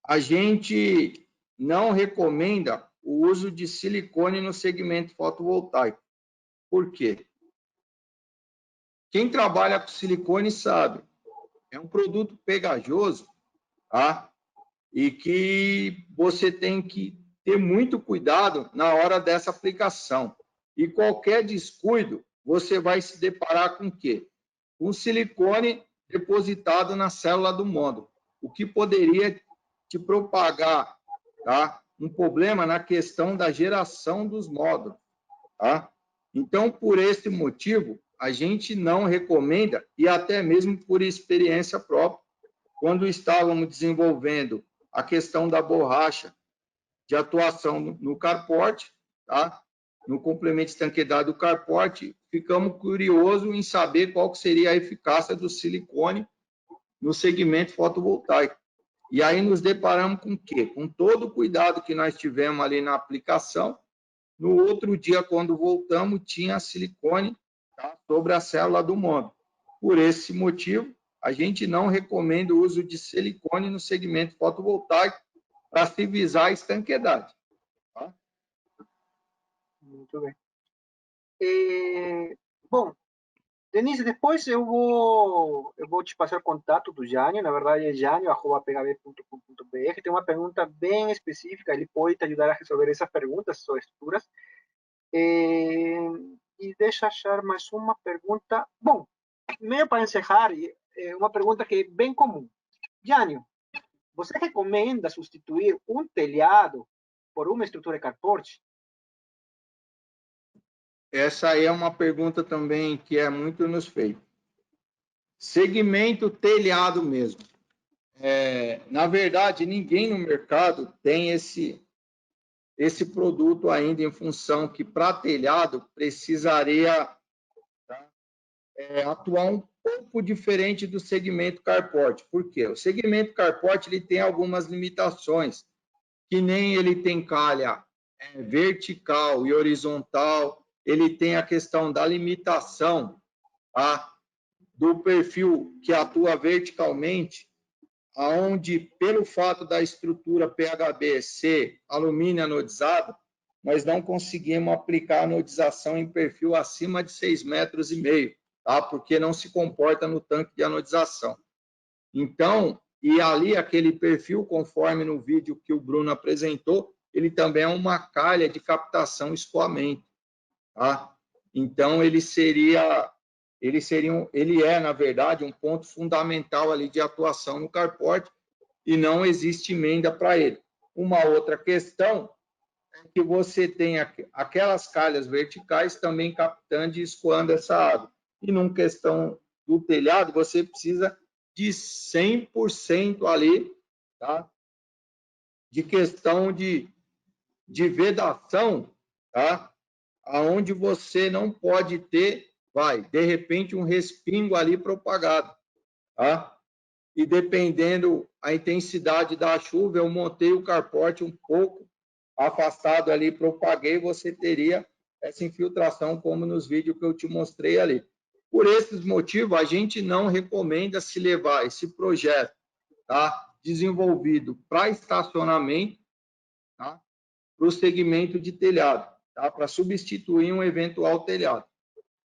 a gente não recomenda o uso de silicone no segmento fotovoltaico. Por quê? Quem trabalha com silicone sabe, é um produto pegajoso, tá? E que você tem que ter muito cuidado na hora dessa aplicação. E qualquer descuido, você vai se deparar com o quê? Com silicone depositado na célula do módulo, o que poderia te propagar, tá? Um problema na questão da geração dos módulos, tá? Então, por esse motivo, a gente não recomenda, e até mesmo por experiência própria, quando estávamos desenvolvendo a questão da borracha de atuação no carport, tá? No complemento de estanqueidade do carport, ficamos curiosos em saber qual seria a eficácia do silicone no segmento fotovoltaico. E aí nos deparamos com o quê? Com todo o cuidado que nós tivemos ali na aplicação. No outro dia, quando voltamos, tinha silicone, tá? Sobre a célula do módulo. Por esse motivo, a gente não recomenda o uso de silicone no segmento fotovoltaico para se visar a estanqueidade. Tá? Muito bem. Bom, Denise, depois eu vou te passar o contato do Jânio, na verdade é janio@phb.com.br. Tem uma pergunta bem específica, ele pode te ajudar a resolver essas perguntas sobre estruturas. E deixa eu achar mais uma pergunta. Bom, meio para encerrar, uma pergunta que é bem comum. Jânio, você recomenda substituir um telhado por uma estrutura de carport? Essa aí é uma pergunta também que é muito nos feita. Segmento telhado mesmo. Na verdade, ninguém no mercado tem esse produto ainda, em função que para telhado precisaria, tá, atuar um pouco diferente do segmento carport. Por quê? O segmento carport ele tem algumas limitações, que nem ele tem calha vertical e horizontal, ele tem a questão da limitação, tá, do perfil que atua verticalmente, aonde, pelo fato da estrutura PHB ser alumínio anodizado, nós não conseguimos aplicar anodização em perfil acima de 6,5 metros, tá? Porque não se comporta no tanque de anodização. Então, e ali aquele perfil, conforme no vídeo que o Bruno apresentou, ele também é uma calha de captação e escoamento, tá? Então, ele é, na verdade, um ponto fundamental ali de atuação no carport, e não existe emenda para ele. Uma outra questão é que você tem aquelas calhas verticais também captando e escoando essa água. E numa questão do telhado, você precisa de 100% ali, tá? De questão de vedação, tá? Aonde você não pode ter, de repente, um respingo ali propagado, tá? E dependendo a intensidade da chuva, eu montei o carport um pouco afastado ali, propaguei, você teria essa infiltração, como nos vídeos que eu te mostrei ali. Por esses motivos, a gente não recomenda se levar esse projeto, tá, desenvolvido para estacionamento, tá, para o segmento de telhado, tá, para substituir um eventual telhado.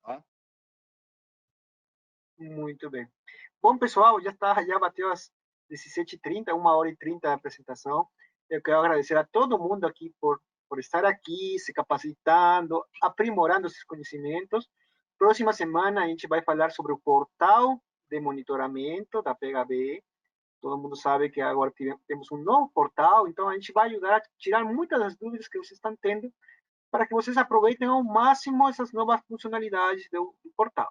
Tá? Muito bem. Bom, pessoal, já bateu as 17h30, 1h30 da apresentação. Eu quero agradecer a todo mundo aqui por estar aqui, se capacitando, aprimorando esses conhecimentos. Próxima semana a gente vai falar sobre o portal de monitoramento da PHB. Todo mundo sabe que agora temos um novo portal, então a gente vai ajudar a tirar muitas das dúvidas que vocês estão tendo para que vocês aproveitem ao máximo essas novas funcionalidades do portal.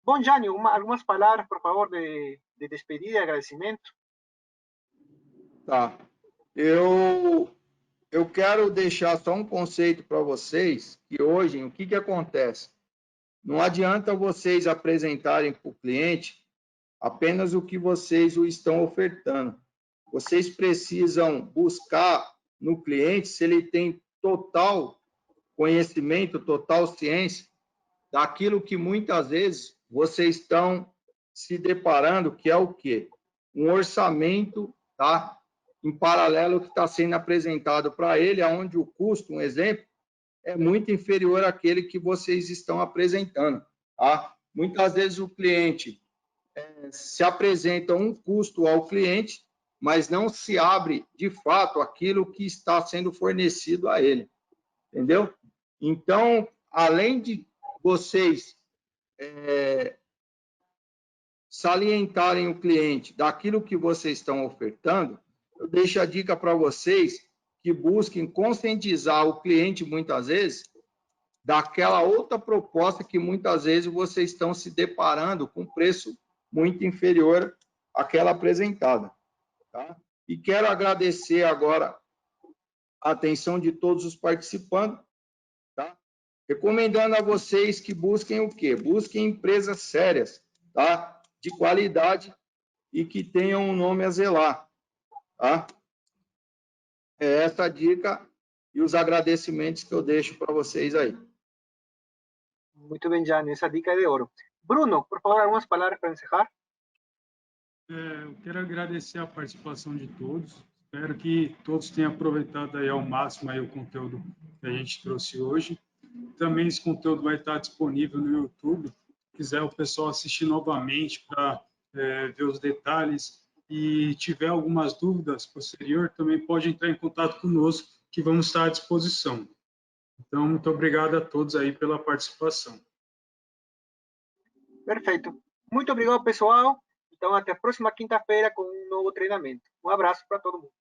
Bom, Jânio, algumas palavras, por favor, de despedida e agradecimento. Tá. Eu quero deixar só um conceito para vocês, que hoje, o que acontece? Não adianta vocês apresentarem para o cliente apenas o que vocês o estão ofertando. Vocês precisam buscar no cliente se ele tem total conhecimento, total ciência daquilo que muitas vezes vocês estão se deparando, que é o quê? Um orçamento, tá? Em paralelo que está sendo apresentado para ele, onde o custo, um exemplo, é muito inferior àquele que vocês estão apresentando. Tá? Muitas vezes o cliente se apresenta um custo ao cliente, mas não se abre, de fato, aquilo que está sendo fornecido a ele. Entendeu? Então, além de vocês salientarem o cliente daquilo que vocês estão ofertando, eu deixo a dica para vocês que busquem conscientizar o cliente, muitas vezes, daquela outra proposta que muitas vezes vocês estão se deparando com preço muito inferior àquela apresentada. Tá? E quero agradecer agora a atenção de todos os participantes, tá? Recomendando a vocês que busquem o quê? Busquem empresas sérias, tá? De qualidade e que tenham um nome a zelar. Tá? É essa a dica e os agradecimentos que eu deixo para vocês aí. Muito bem, Jânio, essa dica é de ouro. Bruno, por favor, algumas palavras para encerrar. Eu quero agradecer a participação de todos. Espero que todos tenham aproveitado aí ao máximo aí o conteúdo que a gente trouxe hoje. Também esse conteúdo vai estar disponível no YouTube. Se quiser o pessoal assistir novamente para ver os detalhes e tiver algumas dúvidas posterior, também pode entrar em contato conosco, que vamos estar à disposição. Então, muito obrigado a todos aí pela participação. Perfeito. Muito obrigado, pessoal. Então, até a próxima quinta-feira com um novo treinamento. Um abraço para todo mundo.